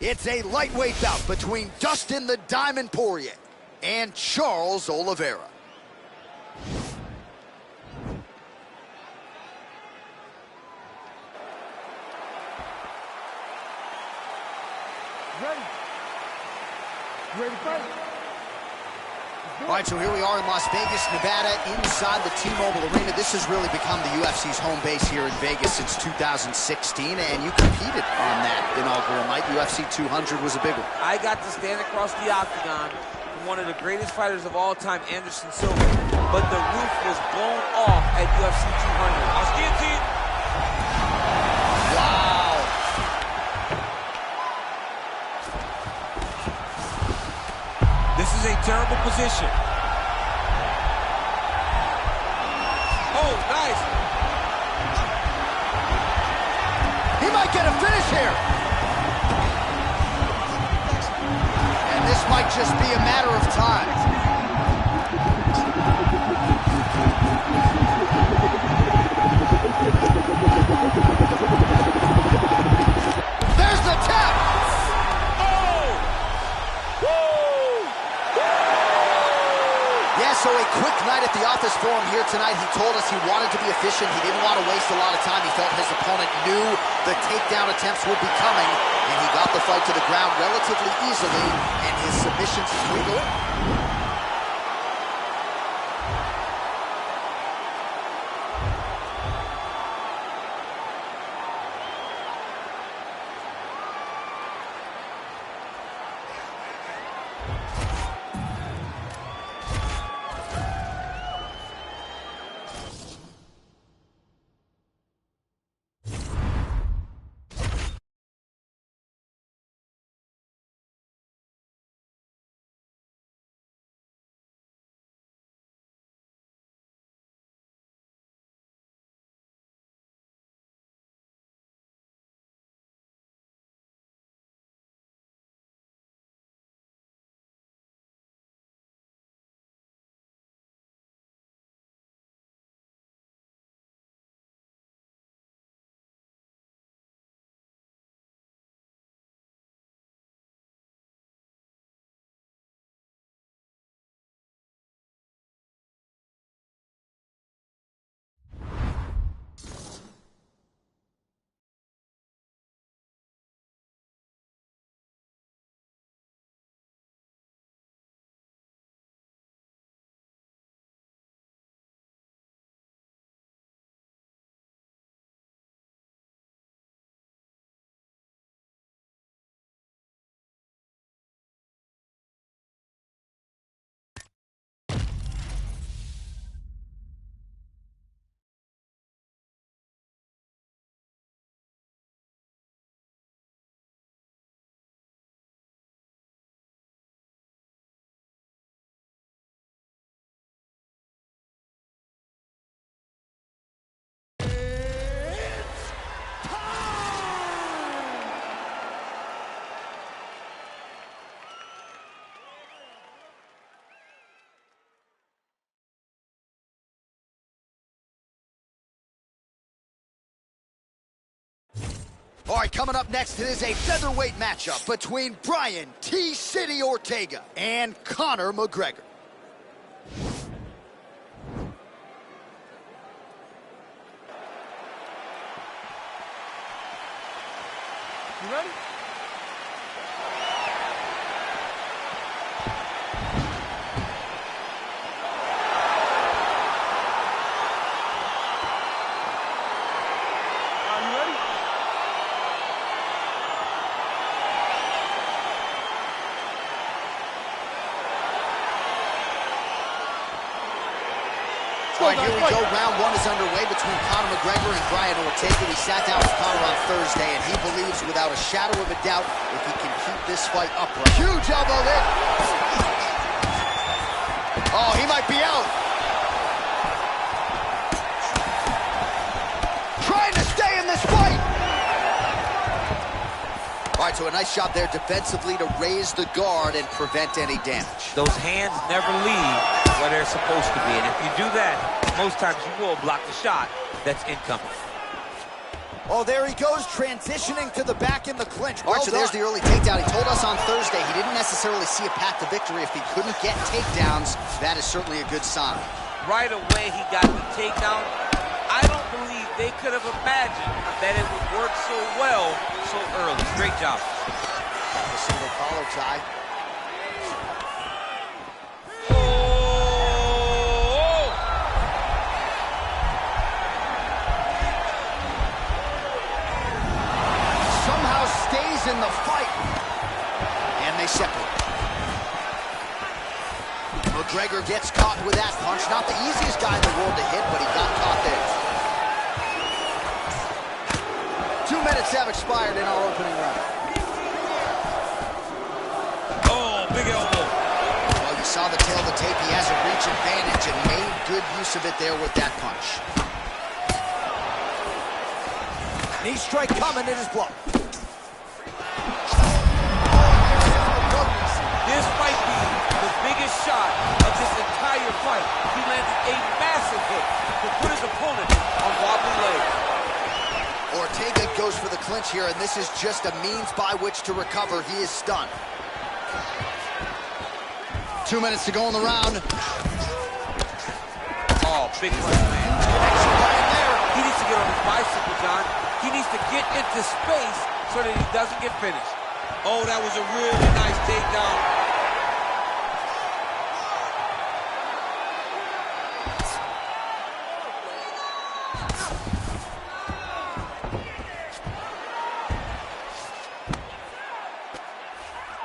[SPEAKER 2] It's a lightweight bout between Dustin the Diamond Poirier and Charles Oliveira.
[SPEAKER 1] Ready? You ready to fight?
[SPEAKER 2] All right, so here we are in Las Vegas, Nevada, inside the T-Mobile Arena. This has really become the UFC's home base here in Vegas since 2016, and you competed on that inaugural night. UFC 200 was a big one.
[SPEAKER 3] I got to stand across the octagon from one of the greatest fighters of all time, Anderson Silva, but the roof was blown off at UFC 200. I'll guillotine.
[SPEAKER 2] Wow.
[SPEAKER 6] This is a terrible position.
[SPEAKER 3] Oh, nice.
[SPEAKER 2] He might get a finish here. And this might just be a matter of time. There's the tap. So a quick night at the office for him here tonight. He told us he wanted to be efficient. He didn't want to waste a lot of time. He felt his opponent knew the takedown attempts would be coming, and he got the fight to the ground relatively easily, and his submissions is legal. All right, coming up next, it is a featherweight matchup between Brian T-City Ortega and Conor McGregor.
[SPEAKER 1] You ready?
[SPEAKER 2] All right, here we go. Round one is underway between Conor McGregor and Brian Ortega. We sat down with Conor on Thursday, and he believes without a shadow of a doubt if he can keep this fight upright. Huge elbow there. Oh, he might be out. Trying to stay in this fight. All right, so a nice shot there defensively to raise the guard and prevent any damage.
[SPEAKER 3] Those hands never leave where they're supposed to be, and if you do that, most times you will block the shot that's incoming.
[SPEAKER 2] Oh, there he goes, transitioning to the back in the clinch. All right, so there's the early takedown. He told us on Thursday he didn't necessarily see a path to victory if he couldn't get takedowns. That is certainly a good sign.
[SPEAKER 3] Right away, he got the takedown. I don't believe they could have imagined that it would work so well so early. Great job.
[SPEAKER 2] Got the single collar tie. In the fight, and they separate. McGregor gets caught with that punch. Not the easiest guy in the world to hit, but he got caught there. 2 minutes have expired in our opening round.
[SPEAKER 6] Oh, big elbow.
[SPEAKER 2] Well, you saw the tail of the tape. He has a reach advantage and made good use of it there with that punch. Knee strike coming, it is blocked.
[SPEAKER 3] This might be the biggest shot of this entire fight. He landed a massive hit to put his opponent on wobbly legs.
[SPEAKER 2] Ortega goes for the clinch here, and this is just a means by which to recover. He is stunned. 2 minutes to go in the round.
[SPEAKER 3] Oh, big punch, man.
[SPEAKER 2] Connection right there.
[SPEAKER 3] He needs to get on his bicycle, John. He needs to get into space so that he doesn't get finished.
[SPEAKER 6] Oh, that was a really nice takedown.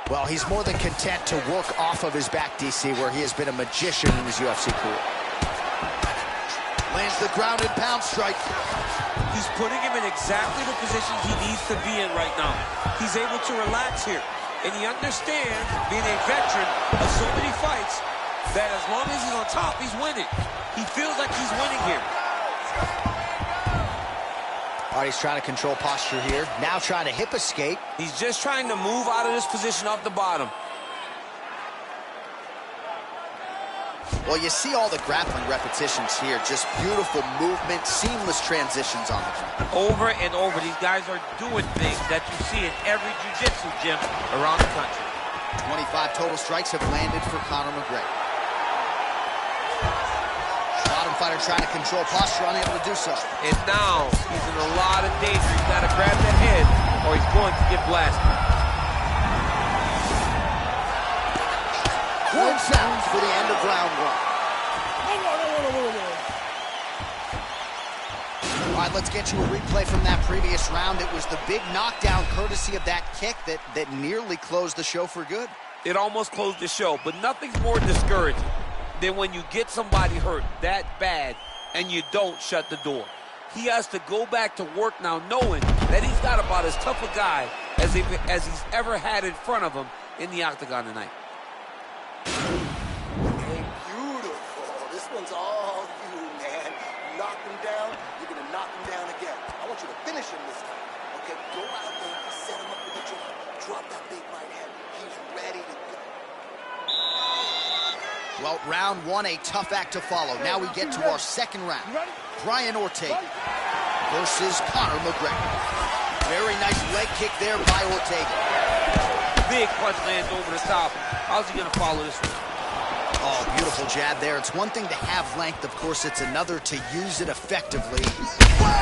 [SPEAKER 2] Well, he's more than content to work off of his back, DC, where he has been a magician in his UFC career. Lands the ground and pound strike.
[SPEAKER 6] He's putting him in exactly the position he needs to be in right now. He's able to relax here. And he understands, being a veteran of so many fights, that as long as he's on top, he's winning. He feels like he's winning here.
[SPEAKER 2] All right, he's trying to control posture here. Now trying to hip escape.
[SPEAKER 6] He's just trying to move out of this position off the bottom.
[SPEAKER 2] Well, you see all the grappling repetitions here. Just beautiful movement, seamless transitions on the ground.
[SPEAKER 3] Over and over, these guys are doing things that you see in every jiu-jitsu gym around the country.
[SPEAKER 2] 25 total strikes have landed for Conor McGregor. Bottom fighter trying to control posture, unable to do so.
[SPEAKER 3] And now he's in a lot of danger. He's got to grab the head or he's going to get blasted.
[SPEAKER 2] Horn sounds for the end of round one. All right, let's get you a replay from that previous round. It was the big knockdown courtesy of that kick that nearly closed the show for good.
[SPEAKER 3] It almost closed the show, but nothing's more discouraging than when you get somebody hurt that bad and you don't shut the door. He has to go back to work now knowing that he's got about as tough a guy as he's ever had in front of him in the octagon tonight.
[SPEAKER 4] Hey, beautiful. This one's all you, man. Knock him down, you're going to knock him down again. I want you to finish him this time. Okay, go out there, set him up with a jab. Drop that big right hand. He's ready to go.
[SPEAKER 2] Well, round one, a tough act to follow. Now we get to our second round. Brian Ortega versus Conor McGregor. Very nice leg kick there by Ortega.
[SPEAKER 3] Big punch lands over the top. How's he going to follow this one?
[SPEAKER 2] Oh, beautiful jab there. It's one thing to have length. Of course, it's another to use it effectively. Wow!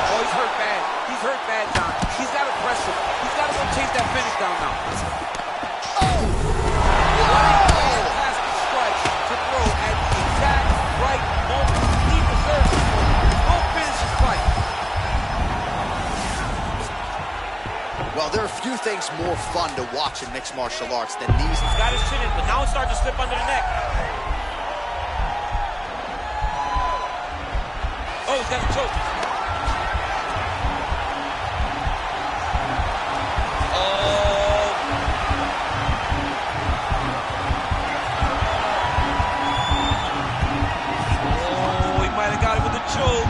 [SPEAKER 3] Oh, he's hurt bad. He's hurt bad, John. He's got to press him. He's got to go chase that finish down now.
[SPEAKER 2] Oh!
[SPEAKER 3] Fantastic strike to throw at the exact right moment. He deserves it. Go finish his fight.
[SPEAKER 2] Well, there are few things more fun to watch in mixed martial arts than these.
[SPEAKER 3] He's got his chin in, but now it's starting to slip under the neck. Oh, he's got a choke. Oh, he might have got it with a choke.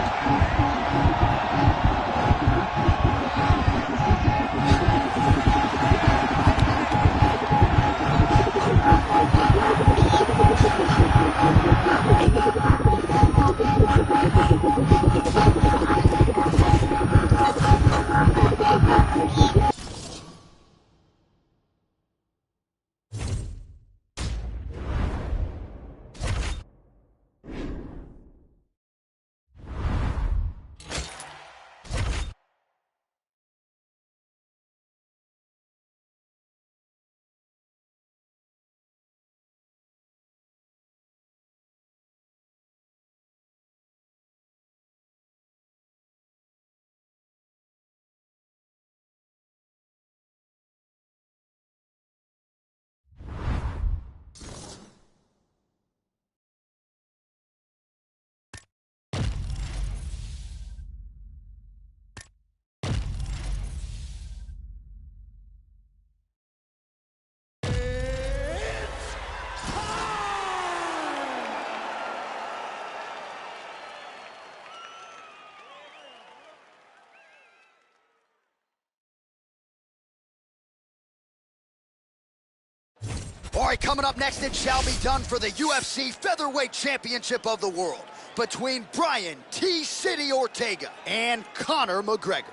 [SPEAKER 2] right, coming up next, it shall be done for the UFC Featherweight Championship of the World between Brian T-City Ortega and Conor McGregor.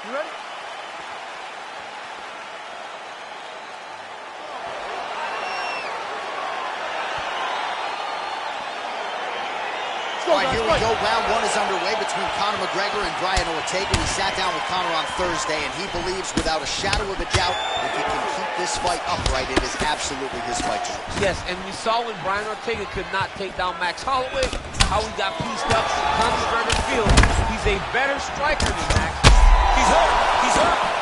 [SPEAKER 1] You ready?
[SPEAKER 2] All right, here we go. Round one is underway between Conor McGregor and Brian Ortega. We sat down with Conor on Thursday, and he believes without a shadow of a doubt, if he can keep this fight upright, it is absolutely his fight to lose.
[SPEAKER 3] Yes, and we saw when Brian Ortega could not take down Max Holloway, how he got pieced up. Conor McGregor feels he's a better striker than Max.
[SPEAKER 6] He's hurt. He's hurt.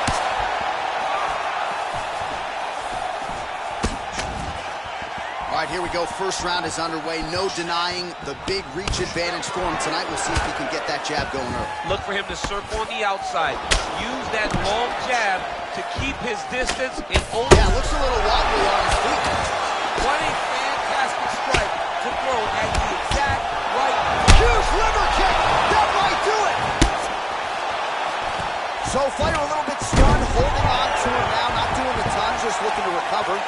[SPEAKER 2] All right, here we go. First round is underway. No denying the big reach advantage for him tonight. We'll see if he can get that jab going early.
[SPEAKER 3] Look for him to circle on the outside. Use that long jab to keep his distance and open.
[SPEAKER 2] Yeah, looks a little wobbly on his feet.
[SPEAKER 3] What a fantastic strike to throw at the exact right.
[SPEAKER 2] Huge liver kick. That might do it. So fighter a little bit stunned, holding on to him now, not doing a ton, just looking to recover.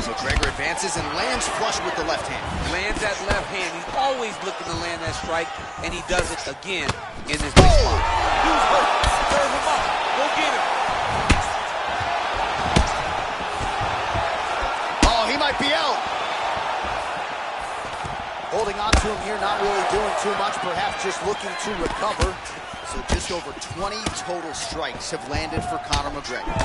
[SPEAKER 2] McGregor advances and lands flush with the left hand.
[SPEAKER 3] Lands that left hand. He's always looking to land that strike, and he does it again in this big spot.
[SPEAKER 6] Who's hurt? Serve him up. Go get him.
[SPEAKER 2] Oh, he might be out. Holding on to him here, not really doing too much, perhaps just looking to recover. So just over 20 total strikes have landed for Conor McGregor.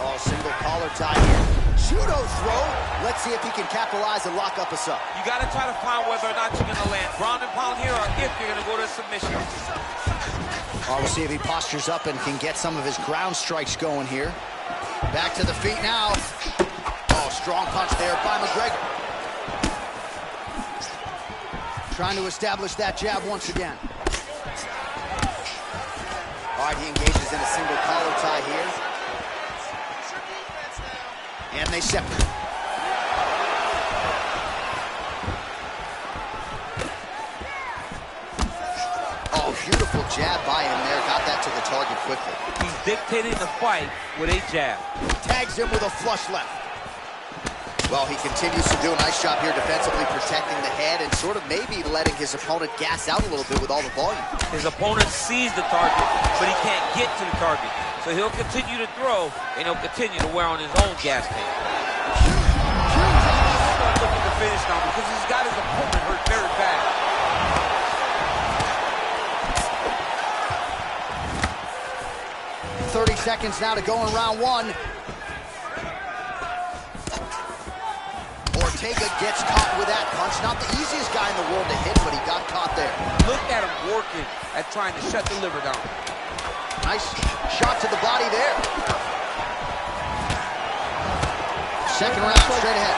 [SPEAKER 2] Oh, single collar tie here. Judo throw. Let's see if he can capitalize and lock up a sub.
[SPEAKER 6] You got to try to find whether or not you're going to land ground and pound here or if you're going to go to submission.
[SPEAKER 2] Oh, we'll see if he postures up and can get some of his ground strikes going here. Back to the feet now. Oh, strong punch there by McGregor. Trying to establish that jab once again. All right, he engages in a single collar tie here. And they separate. Oh, beautiful jab by him there. Got that to the target quickly.
[SPEAKER 3] He's dictating the fight with a jab.
[SPEAKER 2] Tags him with a flush left. Well, he continues to do a nice job here defensively, protecting the head and sort of maybe letting his opponent gas out a little bit with all the volume.
[SPEAKER 3] His opponent sees the target, but he can't get to the target. So he'll continue to throw, and he'll continue to wear on his own gas tank. He's not looking to finish now because he's got his opponent hurt very bad.
[SPEAKER 2] .30 seconds now to go in round one. Ortega gets caught with that punch. Not the easiest guy in the world to hit, but he got caught there.
[SPEAKER 3] Look at him working at trying to shut the liver down.
[SPEAKER 2] Nice shot to the body there. Second round straight ahead.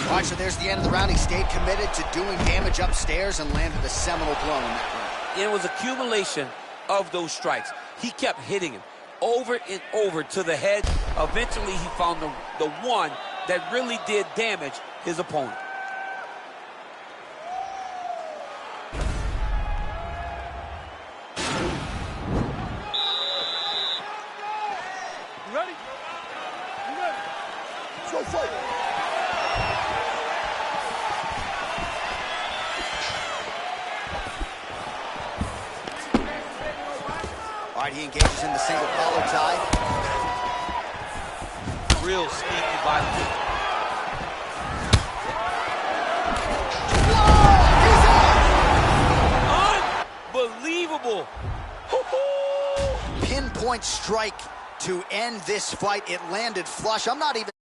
[SPEAKER 2] All right, so there's the end of the round. He stayed committed to doing damage upstairs and landed a seminal blow in that round.
[SPEAKER 3] It was accumulation of those strikes. He kept hitting him over and over to the head. Eventually, he found the one that really did damage his opponent.
[SPEAKER 1] You ready? You ready?
[SPEAKER 4] Let's go fight.
[SPEAKER 2] All right, he engages in the single collar tie.
[SPEAKER 3] Real sneaky body kick. Unbelievable.
[SPEAKER 2] Pinpoint strike to end this fight. It landed flush. I'm not even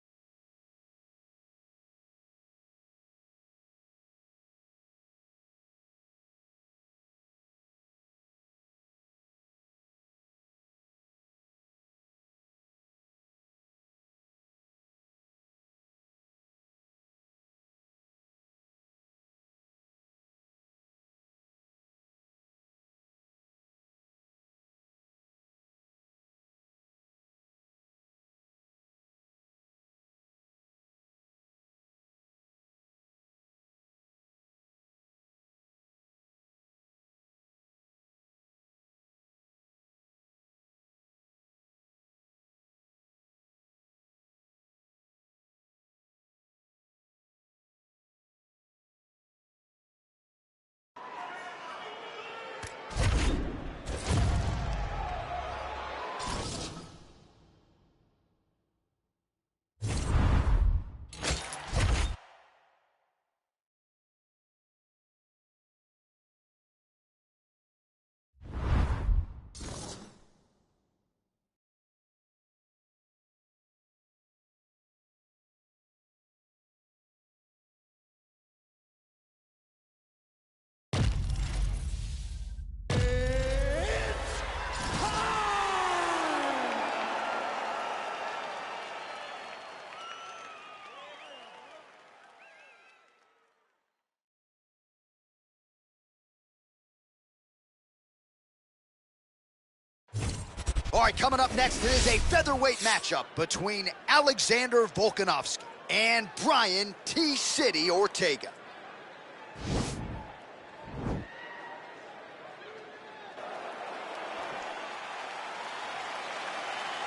[SPEAKER 2] All right, coming up next, it is a featherweight matchup between Alexander Volkanovski and Brian T-City Ortega.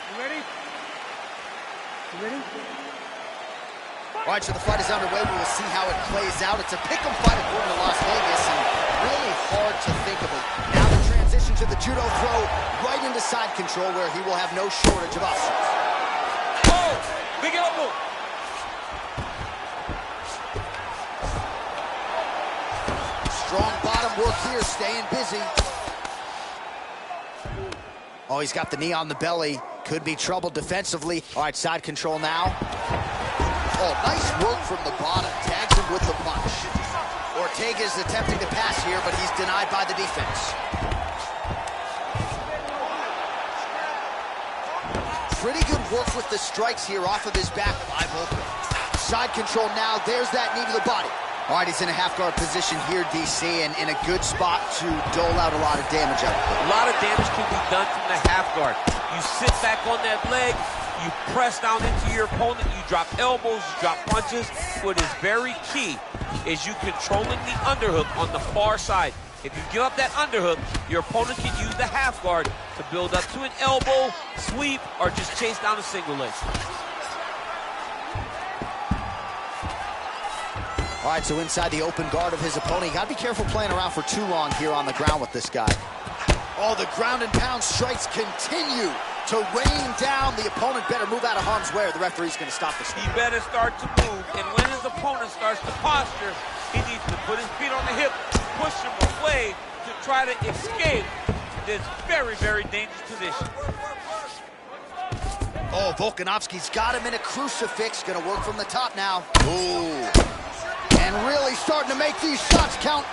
[SPEAKER 1] You ready? You ready?
[SPEAKER 2] All right, so the fight is underway. We will see how it plays out. It's a pick'em fight according to Las Vegas, and really hard to think of it. Now the transition to the judo throw right into side control, where he will have no shortage of options.
[SPEAKER 6] Oh, big elbow.
[SPEAKER 2] Strong bottom work here, staying busy. Oh, he's got the knee on the belly. Could be trouble defensively. All right, side control now. Oh, nice work from the bottom. Tags him with the punch. Ortega is attempting to pass here, but he's denied by the defense. Pretty good work with the strikes here off of his back by Volkan. Side control now. There's that knee to the body. All right, he's in a half-guard position here, DC, and in a good spot to dole out a lot of damage out of it.
[SPEAKER 6] A lot of damage can be done from the half guard. You sit back on that leg, you press down into your opponent, you drop elbows, you drop punches. What is very key is you controlling the underhook on the far side. If you give up that underhook, your opponent can use the half guard to build up to an elbow, sweep, or just chase down a single leg.
[SPEAKER 2] All right, so inside the open guard of his opponent. You got to be careful playing around for too long here on the ground with this guy. Oh, the ground and pound strikes continue to rain down. The opponent better move out of harm's way, or the referee's going to stop this.
[SPEAKER 6] He better start to move, and when his opponent starts to posture, he needs to put his feet on the hip, push him away to try to escape this very, very dangerous position.
[SPEAKER 2] Oh, Volkanovski's got him in a crucifix. Going to work from the top now. Ooh. And really starting to make these shots count.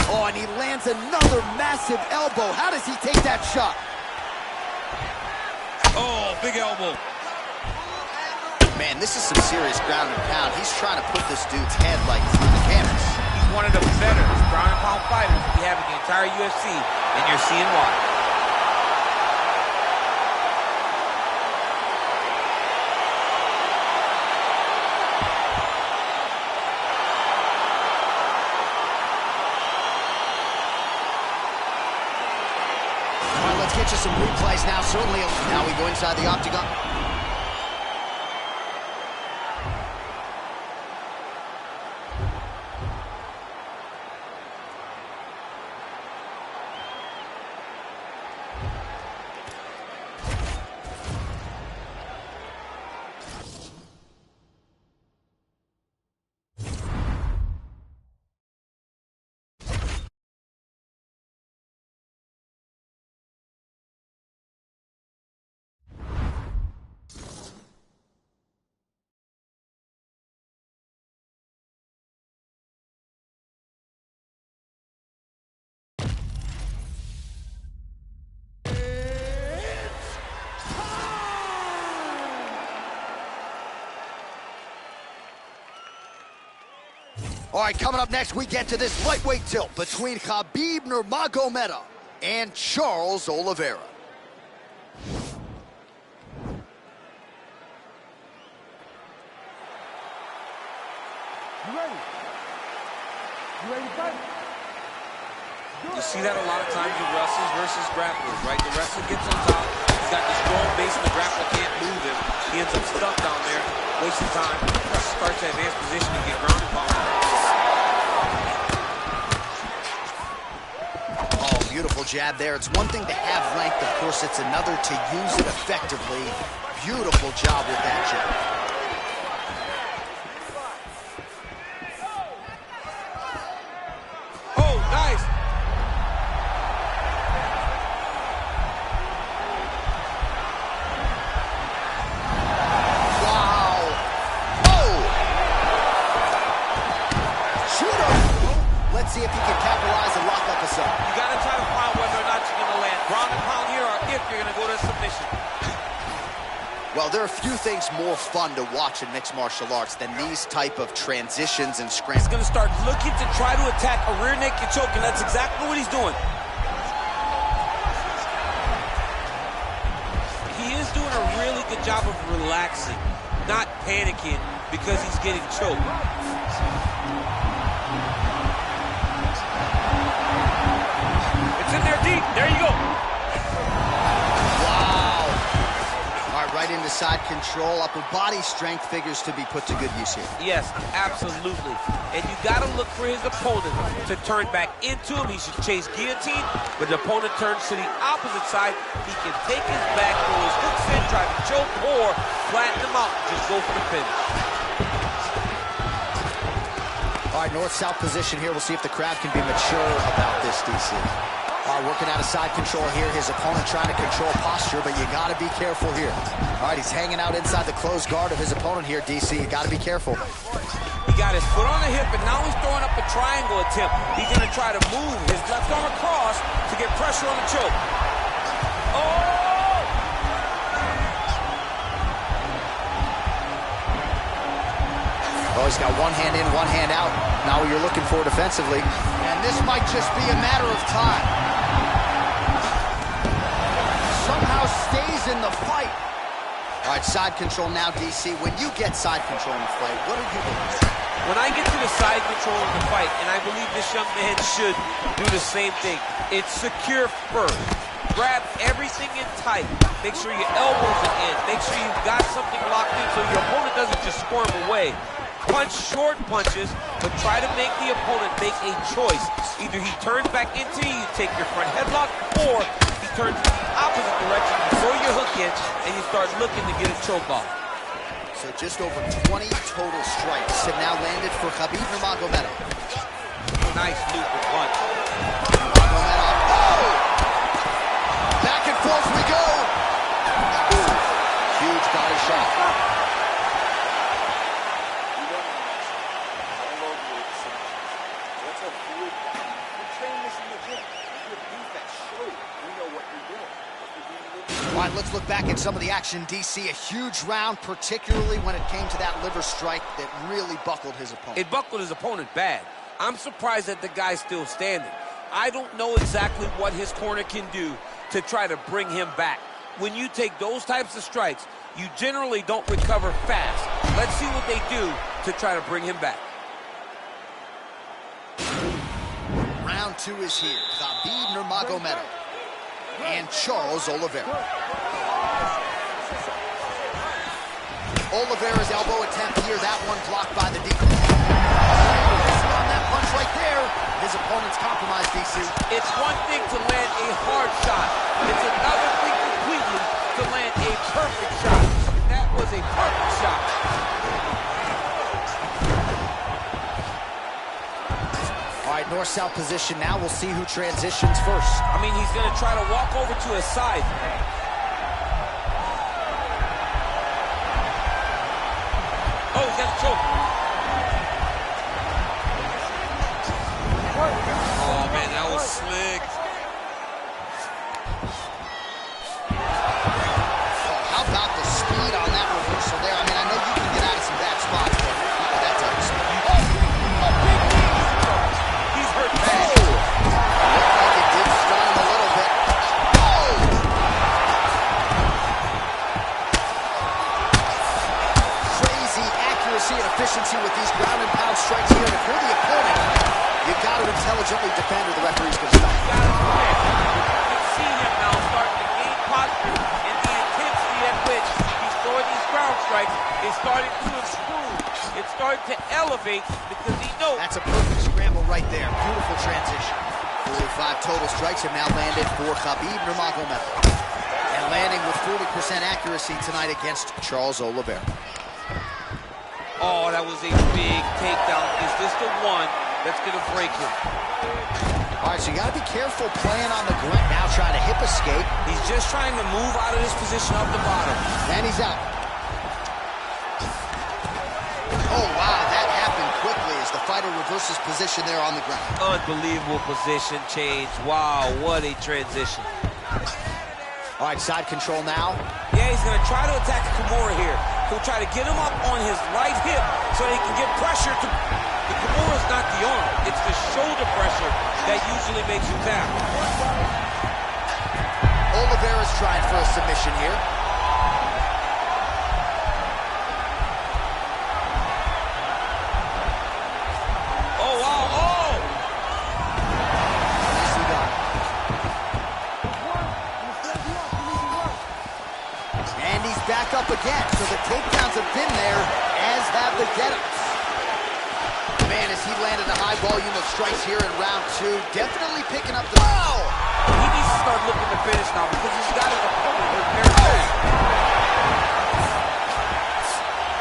[SPEAKER 2] Oh, and he lands another massive elbow. How does he take that shot?
[SPEAKER 6] Oh, big elbow.
[SPEAKER 2] Man, this is some serious ground and pound. He's trying to put this dude's head like through the canvas.
[SPEAKER 3] He's one of the better ground and pound fighters we have in the entire UFC, and you're seeing why.
[SPEAKER 2] Let's get you some replays now, certainly. Now we go inside the octagon. All right, coming up next, we get to this lightweight tilt between Khabib Nurmagomedov and Charles Oliveira.
[SPEAKER 1] You ready? You ready to fight?
[SPEAKER 6] You see that a lot of times with wrestlers versus grapplers, right? The wrestler gets on top, he's got the strong base, and the grappler can't move him. He ends up stuck down there, wasting time, starts to advance position and get ground and pound.
[SPEAKER 2] Oh, beautiful jab there. It's one thing to have length, of course, it's another to use it effectively. Beautiful job with that jab. See if he can capitalize and lock up a sub.
[SPEAKER 6] You got to try to find whether or not you're going to land ground and pound here, or if you're going to go to submission.
[SPEAKER 2] Well, there are few things more fun to watch in mixed martial arts than these type of transitions and scrambles.
[SPEAKER 6] He's going to start looking to try to attack a rear naked choke, and that's exactly what he's doing. job of relaxing, not panicking because he's getting choked. It's in there deep. There you go.
[SPEAKER 2] Wow. All right, right into side control. Upper body strength figures to be put to good use here.
[SPEAKER 6] Yes, absolutely. And you got to look for his opponent to turn back into him. He should chase guillotine. When the opponent turns to the opposite side, he can take his back, throw his hooks in, try to choke, or flatten him out and just go for the finish.
[SPEAKER 2] All right, north-south position here. We'll see if the crowd can be mature about this, DC. All right, working out of side control here. His opponent trying to control posture, but you got to be careful here. All right, he's hanging out inside the closed guard of his opponent here, DC. You got to be careful.
[SPEAKER 6] He got his foot on the hip, and now he's throwing up a triangle attempt. He's going to try to move his left arm across to get pressure on the choke. Oh!
[SPEAKER 2] Oh, he's got one hand in, one hand out. Now you're looking for it defensively. And this might just be a matter of time. Somehow stays in the fight. All right, side control now, DC. When you get side control in the fight, what are you doing?
[SPEAKER 6] When I get to the side control of the fight, and I believe this young man should do the same thing, it's secure first. Grab everything in tight. Make sure your elbows are in. Make sure you've got something locked in so your opponent doesn't just squirm away. Punch short punches, but try to make the opponent make a choice. Either he turns back into you, you take your front headlock, or he turns in the opposite direction, you throw your hook in, and you start looking to get a choke off.
[SPEAKER 2] So just over 20 total strikes have now landed for Khabib Nurmagomedov.
[SPEAKER 6] Nice looping punch.
[SPEAKER 2] Nurmagomedov, oh! Back and forth we go! Ooh, huge body shot. All right, let's look back at some of the action, DC. A huge round, particularly when it came to that liver strike that really buckled his opponent.
[SPEAKER 6] It buckled his opponent bad. I'm surprised that the guy's still standing. I don't know exactly what his corner can do to try to bring him back. When you take those types of strikes, you generally don't recover fast. Let's see what they do to try to bring him back.
[SPEAKER 2] Round two is here. Khabib Nurmagomedov and Charles Oliveira. Oliveira's elbow attempt here, that one blocked by the defense. On that punch right there, his opponent's compromised, DC.
[SPEAKER 6] It's one thing to land a hard shot. It's another thing completely to land a perfect shot. And that was a perfect shot.
[SPEAKER 2] All right, north-south position now. We'll see who transitions first.
[SPEAKER 6] I mean, he's going to try to walk over to his side. Oh, he's got a choke. Oh, man, that was slick.
[SPEAKER 2] How about the speed on that reversal there? I mean, I know you can get out of some bad spots, but not with that type of speed.
[SPEAKER 6] He's hurt bad.
[SPEAKER 2] Looked like it did stun him a little bit. Oh! Crazy accuracy and efficiency with these ground and pound strikes here. And if you're the opponent, you've got to intelligently defend or the referee's going to stop.
[SPEAKER 6] You can see him now starting to gain posture, and the intensity at which he's throwing these ground strikes is starting to improve. It's starting to elevate because he knows.
[SPEAKER 2] That's a perfect scramble right there. Beautiful transition. 45 total strikes have now landed for Khabib Nurmagomedov. And landing with 40% accuracy tonight against Charles Oliveira.
[SPEAKER 6] Oh, that was a big takedown. Is this the one that's going to break him?
[SPEAKER 2] All right, so you got to be careful playing on the ground. Now trying to hip escape.
[SPEAKER 6] He's just trying to move out of this position up the bottom.
[SPEAKER 2] And he's out. Oh, wow, that happened quickly as the fighter reverses position there on the ground.
[SPEAKER 6] Unbelievable position change. Wow, what a transition.
[SPEAKER 2] All right, side control now.
[SPEAKER 6] Yeah, he's going to try to attack Kimura here. He'll try to get him up on his right hip so he can get pressure to... The Kimura's not the arm. It's the shoulder pressure that usually makes you tap.
[SPEAKER 2] Oliveira's trying for a submission here. up again. So the takedowns have been there, as have the get-ups. Man, as he landed a high volume of strikes here in round 2, definitely picking up the...
[SPEAKER 3] Oh! He needs to start looking to finish now because he's got his opponent hurt very bad.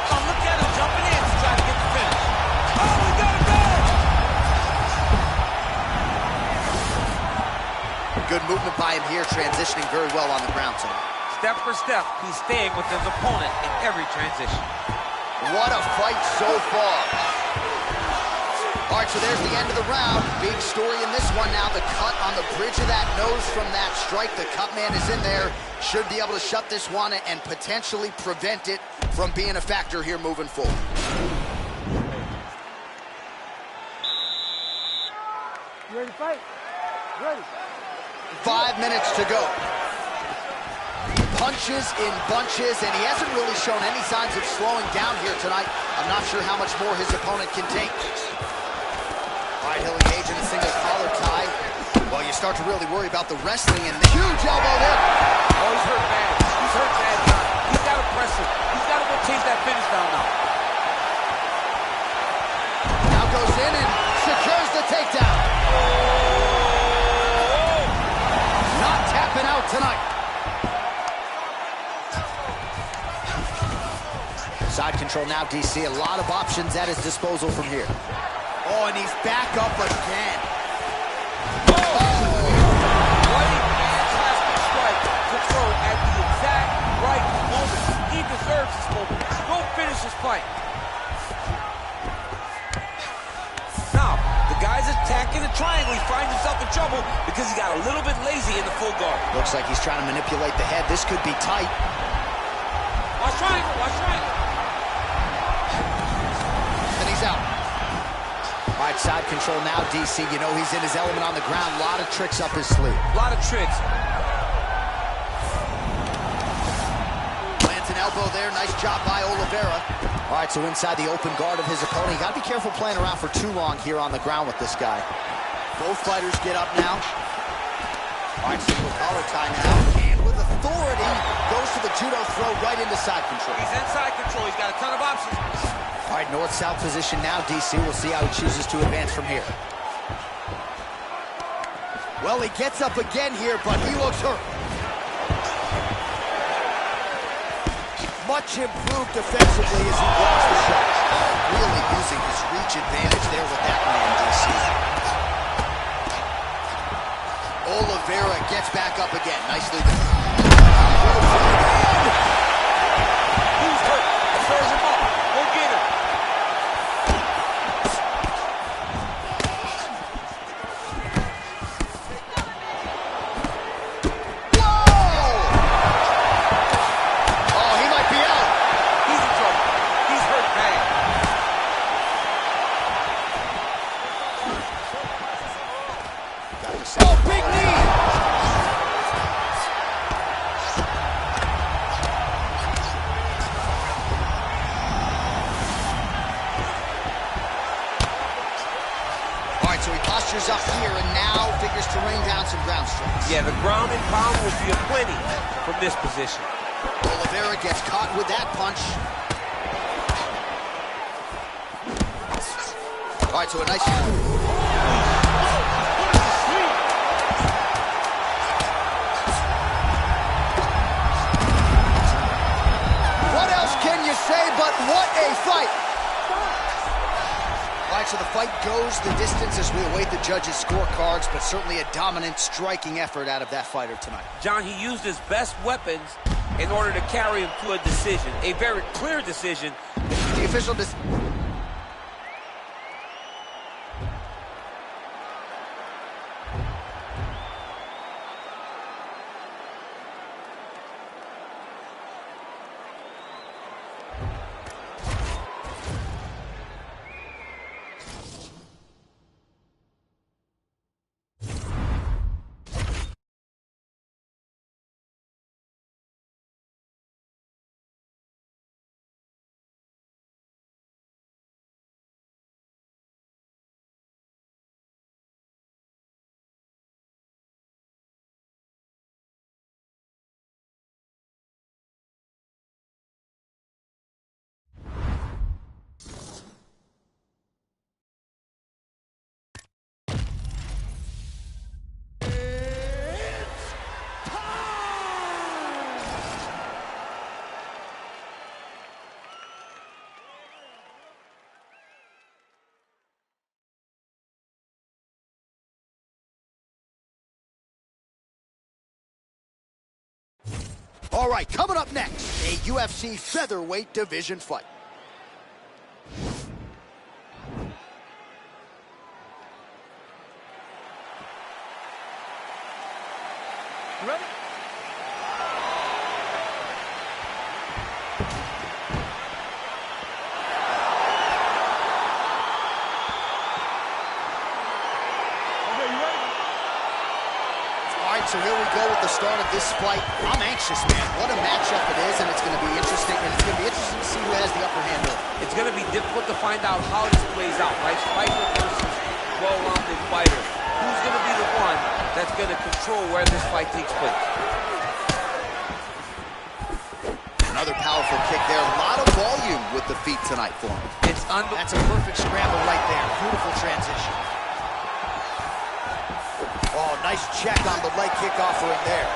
[SPEAKER 3] Oh, look at him jumping in to try to get the finish. Oh, we gotta go!
[SPEAKER 2] Good movement by him here, transitioning very well on the ground tonight.
[SPEAKER 3] Step for step, he's staying with his opponent in every transition.
[SPEAKER 2] What a fight so far. All right, so there's the end of the round. Big story in this one now. The cut on the bridge of that nose from that strike. The cut man is in there. Should be able to shut this one and potentially prevent it from being a factor here moving forward.
[SPEAKER 1] You ready to fight? Ready.
[SPEAKER 2] 5 minutes to go. Punches in bunches, and he hasn't really shown any signs of slowing down here tonight. I'm not sure how much more his opponent can take. All right, he'll engage in a single collar tie. Well, you start to really worry about the wrestling, and the huge elbow there.
[SPEAKER 3] Oh, he's hurt bad. He's hurt bad. He's got to press him. He's got to go chase that finish down now.
[SPEAKER 2] Now goes in and secures the takedown. Not tapping out tonight. Side control now, DC. A lot of options at his disposal from here. Oh, and he's back up again.
[SPEAKER 3] Oh! Right fantastic strike to throw at the exact right moment. He deserves this moment. Go finish his fight. Now, the guy's attacking the triangle. He finds himself in trouble because he got a little bit lazy in the full guard.
[SPEAKER 2] Looks like he's trying to manipulate the head. This could be tight.
[SPEAKER 3] Watch triangle, watch triangle.
[SPEAKER 2] And he's out. All right, side control now, DC. You know he's in his element on the ground. A lot of tricks up his sleeve.
[SPEAKER 3] A lot of tricks.
[SPEAKER 2] Lands an elbow there. Nice job by Oliveira. All right, so inside the open guard of his opponent. You got to be careful playing around for too long here on the ground with this guy. Both fighters get up now. All right, single collar tie now. And with authority, goes to the judo throw right into side control.
[SPEAKER 3] He's inside control. He's got a ton of options.
[SPEAKER 2] All right, north-south position now, DC. We'll see how he chooses to advance from here. Well, he gets up again here, but he looks hurt. Much improved defensively as he blocks the shot. Really using his reach advantage there with that man, DC. Oliveira gets back up again. Nicely done.
[SPEAKER 3] He's hurt. Throws him up. Go get him.
[SPEAKER 2] Oh, big knee! All right, so he postures up here and now figures to rain down some ground strikes.
[SPEAKER 3] Yeah, the ground and pound will be aplenty from this position.
[SPEAKER 2] Oliveira gets caught with that punch. All right, so a nice... say, but what a fight! All right, so the fight goes the distance as we await the judges' scorecards, but certainly a dominant striking effort out of that fighter tonight.
[SPEAKER 3] John, he used his best weapons in order to carry him to a decision, a very clear decision.
[SPEAKER 2] The official All right, coming up next, a UFC featherweight division fight.
[SPEAKER 1] You ready? Okay, you ready?
[SPEAKER 2] All right, so here we go with the start of this fight. I'm anxious, man. What a matchup it is, and it's going to be interesting. And it's going to be interesting to see who has the upper hand.
[SPEAKER 3] It's going to be difficult to find out how this plays out, right? Fighter versus well-rounded fighter. Who's going to be the one that's going to control where this fight takes place?
[SPEAKER 2] Another powerful kick there. A lot of volume with the feet tonight for him. That's a perfect scramble right there. Beautiful transition. Oh, nice check on the leg kick offering there.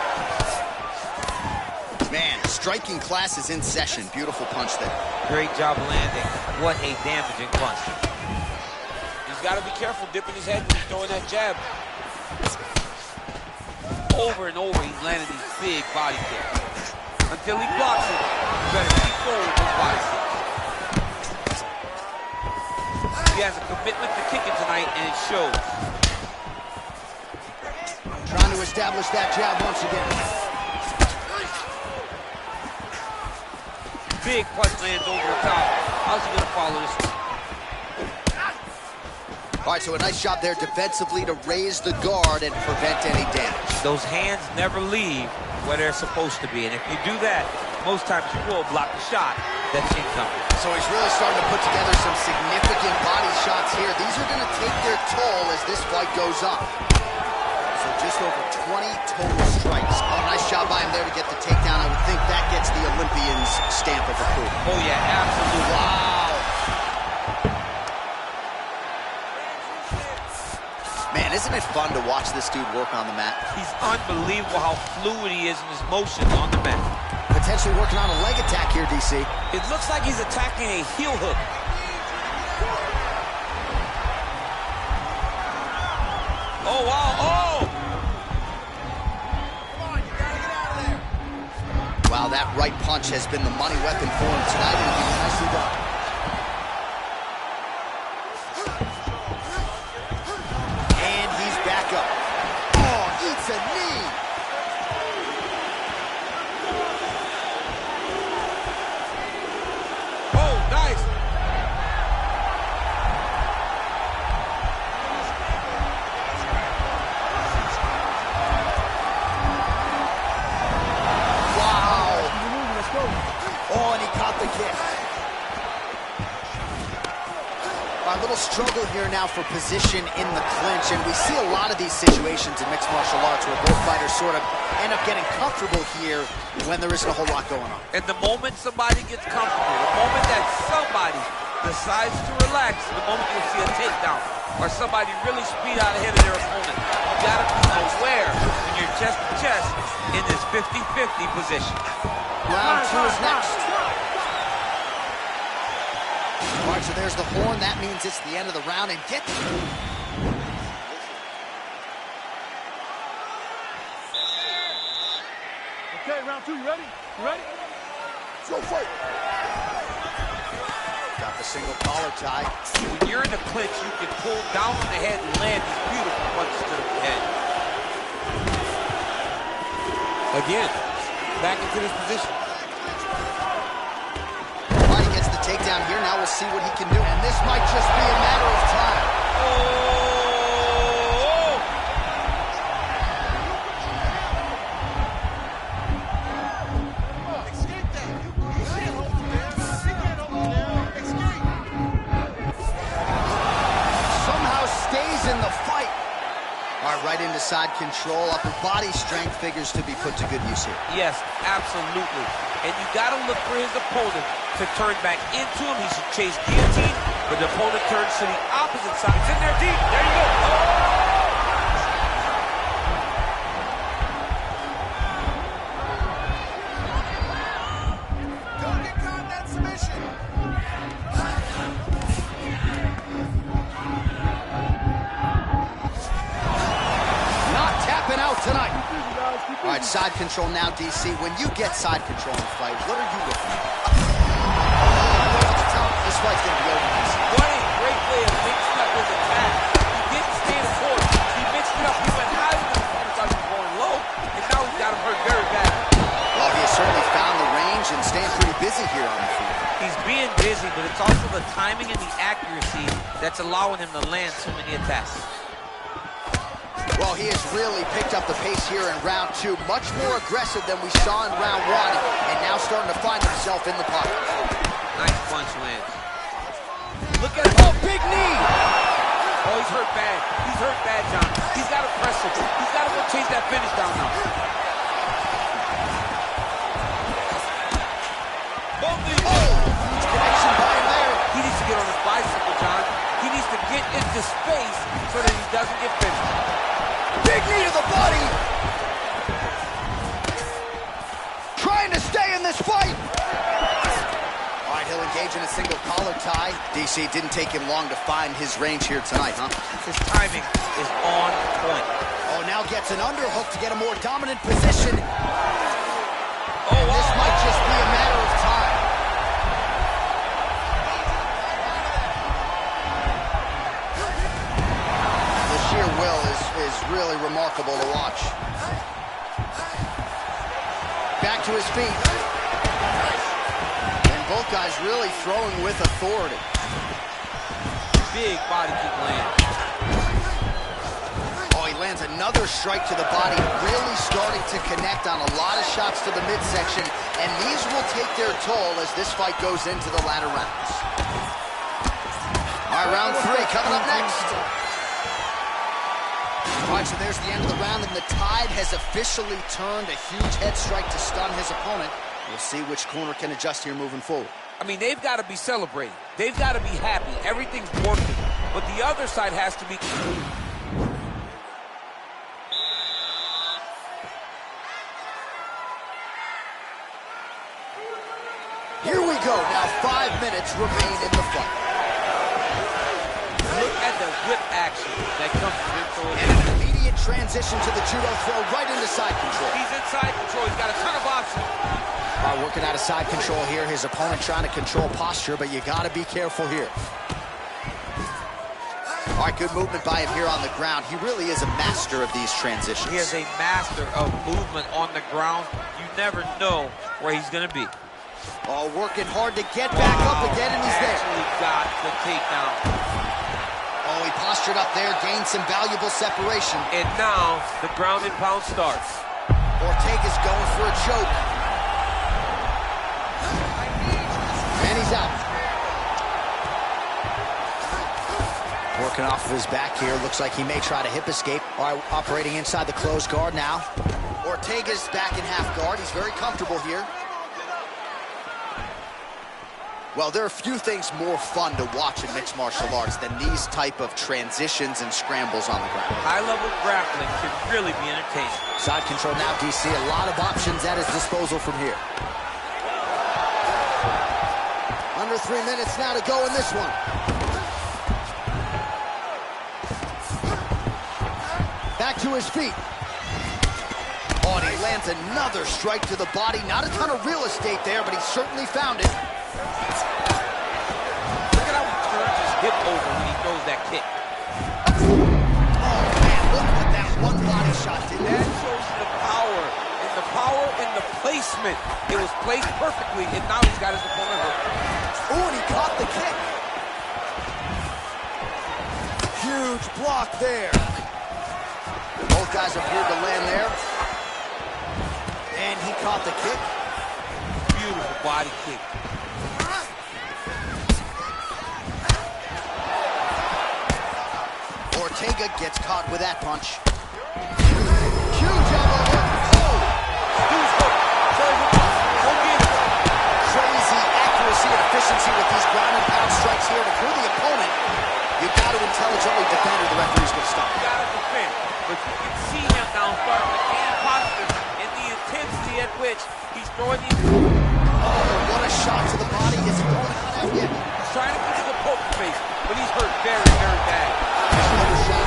[SPEAKER 2] Man, striking class is in session. Beautiful punch there.
[SPEAKER 3] Great job landing. What a damaging punch. He's got to be careful dipping his head when he's throwing that jab. Over and over, he's landing these big body kicks. Until he blocks it, you better keep going with those body kicks. He has a commitment to kicking tonight, and it shows.
[SPEAKER 2] Trying to establish that jab once again.
[SPEAKER 3] Big punch lands over the top. How's he gonna follow this one?
[SPEAKER 2] All right, so a nice job there defensively to raise the guard and prevent any damage.
[SPEAKER 3] Those hands never leave where they're supposed to be, and if you do that, most times you will block the shot that's incoming.
[SPEAKER 2] So he's really starting to put together some significant body shots here. These are going to take their toll as this fight goes on. So just over 20 total strikes. Oh, nice job by him there to get the takedown. I would think that gets the Olympian's stamp of approval.
[SPEAKER 3] Oh yeah, absolutely.
[SPEAKER 2] Wow. Man, isn't it fun to watch this dude work on the mat?
[SPEAKER 3] He's unbelievable how fluid he is in his motions on the mat.
[SPEAKER 2] Potentially working on a leg attack here, DC.
[SPEAKER 3] It looks like he's attacking a heel hook. Oh, wow, oh!
[SPEAKER 4] Come on, you gotta get out of there.
[SPEAKER 2] Wow, that right punch has been the money weapon for him tonight, and he's nicely done. And he's back up. Oh, eats a knee.
[SPEAKER 3] Oh, nice.
[SPEAKER 2] Wow.
[SPEAKER 1] Let's go.
[SPEAKER 2] Oh, and he caught the kick. A little struggle here now for position in the clinch, and we see a lot of these situations in mixed martial arts where both fighters sort of end up getting comfortable here when there isn't a whole lot going on.
[SPEAKER 3] And the moment somebody gets comfortable, the moment that somebody decides to relax, the moment you'll see a takedown or somebody really speed out ahead of their opponent. You gotta be aware when you're chest to chest in this 50-50 position.
[SPEAKER 2] Round two is next. All right, so there's the horn. That means it's the end of the round. And get...
[SPEAKER 1] Okay, round two, you ready? You ready?
[SPEAKER 4] Let's go fight.
[SPEAKER 2] Got the single collar tie.
[SPEAKER 3] When you're in the clinch, you can pull down on the head and land these beautiful punches to the head. Again, back into this position.
[SPEAKER 2] All right, he gets the takedown here. Now we'll see what he can do. And this might just be a matter of time.
[SPEAKER 3] Oh!
[SPEAKER 4] Escape that. You can't hold him there. You can't hold him there. Escape.
[SPEAKER 2] Somehow stays in the fight. All right, right into side control. Upper body strength figures to be put to good use here.
[SPEAKER 3] Yes, absolutely. And you got to look for his opponent to turn back into him. He should chase guillotine, but the opponent turns to the opposite side. It's in there deep. There you go. Oh!
[SPEAKER 4] Don't get caught in that submission.
[SPEAKER 2] Not tapping out tonight.
[SPEAKER 1] Keep busy, guys. Keep
[SPEAKER 2] All right, side control now, DC. When you get side control in a fight, what are you looking for? This fight's going to be over, DC.
[SPEAKER 3] What a great way of mixing up his attack. He didn't stay the course. He mixed it up. He went high with his opponent, thought he was going low, and now he's got him hurt very bad.
[SPEAKER 2] Well, he has certainly found the range and staying pretty busy here on the field.
[SPEAKER 3] He's being busy, but it's also the timing and the accuracy that's allowing him to land so many attacks.
[SPEAKER 2] Well, he has really picked up the pace here in round 2. Much more aggressive than we saw in round 1, and now starting to find himself in the pocket.
[SPEAKER 3] Nice punch lands. Look at
[SPEAKER 2] Big knee!
[SPEAKER 3] Oh, he's hurt bad. He's hurt bad, John. He's got to press it. He's got to go chase that finish down now.
[SPEAKER 2] Connection by him there.
[SPEAKER 3] He needs to get on his bicycle, John. He needs to get into space so that he doesn't get finished.
[SPEAKER 2] Big knee to the body. Trying to stay in this fight. All right, he'll engage in a single collar tie. DC, didn't take him long to find his range here tonight, huh?
[SPEAKER 3] His timing is on point.
[SPEAKER 2] Oh, now gets an underhook to get a more dominant position.
[SPEAKER 3] Oh,
[SPEAKER 2] and this might just be a matter of time. The sheer will is really remarkable to watch. Back to his feet. And both guys really throwing with authority.
[SPEAKER 3] Big body kick land.
[SPEAKER 2] Oh, he lands another strike to the body, really starting to connect on a lot of shots to the midsection, and these will take their toll as this fight goes into the latter rounds. All right, round 3 coming up next. All right, so there's the end of the round, and the tide has officially turned. A huge head strike to stun his opponent. We'll see which corner can adjust here moving forward.
[SPEAKER 3] I mean, they've got to be celebrating. They've got to be happy. Everything's working. But the other side has to be...
[SPEAKER 2] Here we go. Now 5 minutes remain in the fight.
[SPEAKER 3] Look at the whip action that comes from him.
[SPEAKER 2] And an immediate transition to the judo throw right into side control.
[SPEAKER 3] He's in side control. He's got a ton of options.
[SPEAKER 2] Working out of side control here. His opponent trying to control posture, but you got to be careful here. All right, good movement by him here on the ground. He really is a master of these transitions.
[SPEAKER 3] He is a master of movement on the ground. You never know where he's going to be.
[SPEAKER 2] Oh, working hard to get back up again, and he's there.
[SPEAKER 3] Actually got the takedown.
[SPEAKER 2] Oh, he postured up there, gained some valuable separation.
[SPEAKER 3] And now the ground and pound starts.
[SPEAKER 2] Ortega's going for a choke. And he's out. Working off of his back here. Looks like he may try to hip escape. All right, operating inside the closed guard now. Ortega's back in half guard. He's very comfortable here. Well, there are few things more fun to watch in mixed martial arts than these type of transitions and scrambles on the ground.
[SPEAKER 3] High-level grappling can really be entertaining.
[SPEAKER 2] Side control now, DC. A lot of options at his disposal from here. Under 3 minutes now to go in this one. Back to his feet. Oh, and he lands another strike to the body. Not a ton of real estate there, but he certainly found it.
[SPEAKER 3] Look at how he turns his hip over when he throws that kick.
[SPEAKER 2] Oh, man, look what that one body shot did.
[SPEAKER 3] That shows you the power and the placement. It was placed perfectly, and now he's got his opponent hurt.
[SPEAKER 2] Oh, and he caught the kick. Huge block there. Both guys appeared to land there. And he caught the kick.
[SPEAKER 3] Beautiful body kick.
[SPEAKER 2] Ortega gets caught with that punch. Huge elbow. Oh! Crazy accuracy and efficiency with these ground and pound strikes here to through the opponent. You got to intelligently defend or the referee's going to stop.
[SPEAKER 3] You got to defend. But you can see him now starting to gain posture and the intensity at which he's throwing these.
[SPEAKER 2] Oh, what a shot to the body. His opponent not out yet.
[SPEAKER 3] He's trying to get to the poker face, but he's hurt very, very bad.
[SPEAKER 2] Another shot.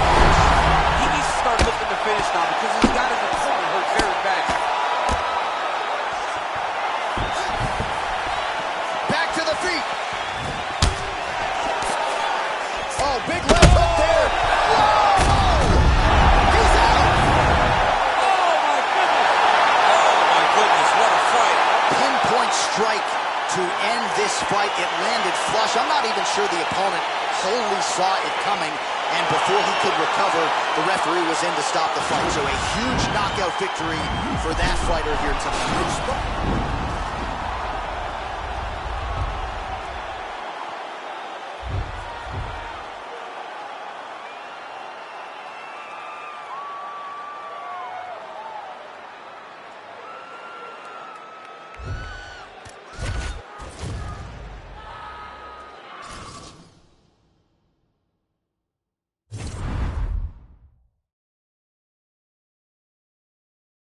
[SPEAKER 3] He needs to start looking to finish now because he's got his opponent hurt very bad.
[SPEAKER 2] strike to end this fight. It landed flush. I'm not even sure the opponent wholly saw it coming, and before he could recover, the referee was in to stop the fight. So a huge knockout victory for that fighter here tonight.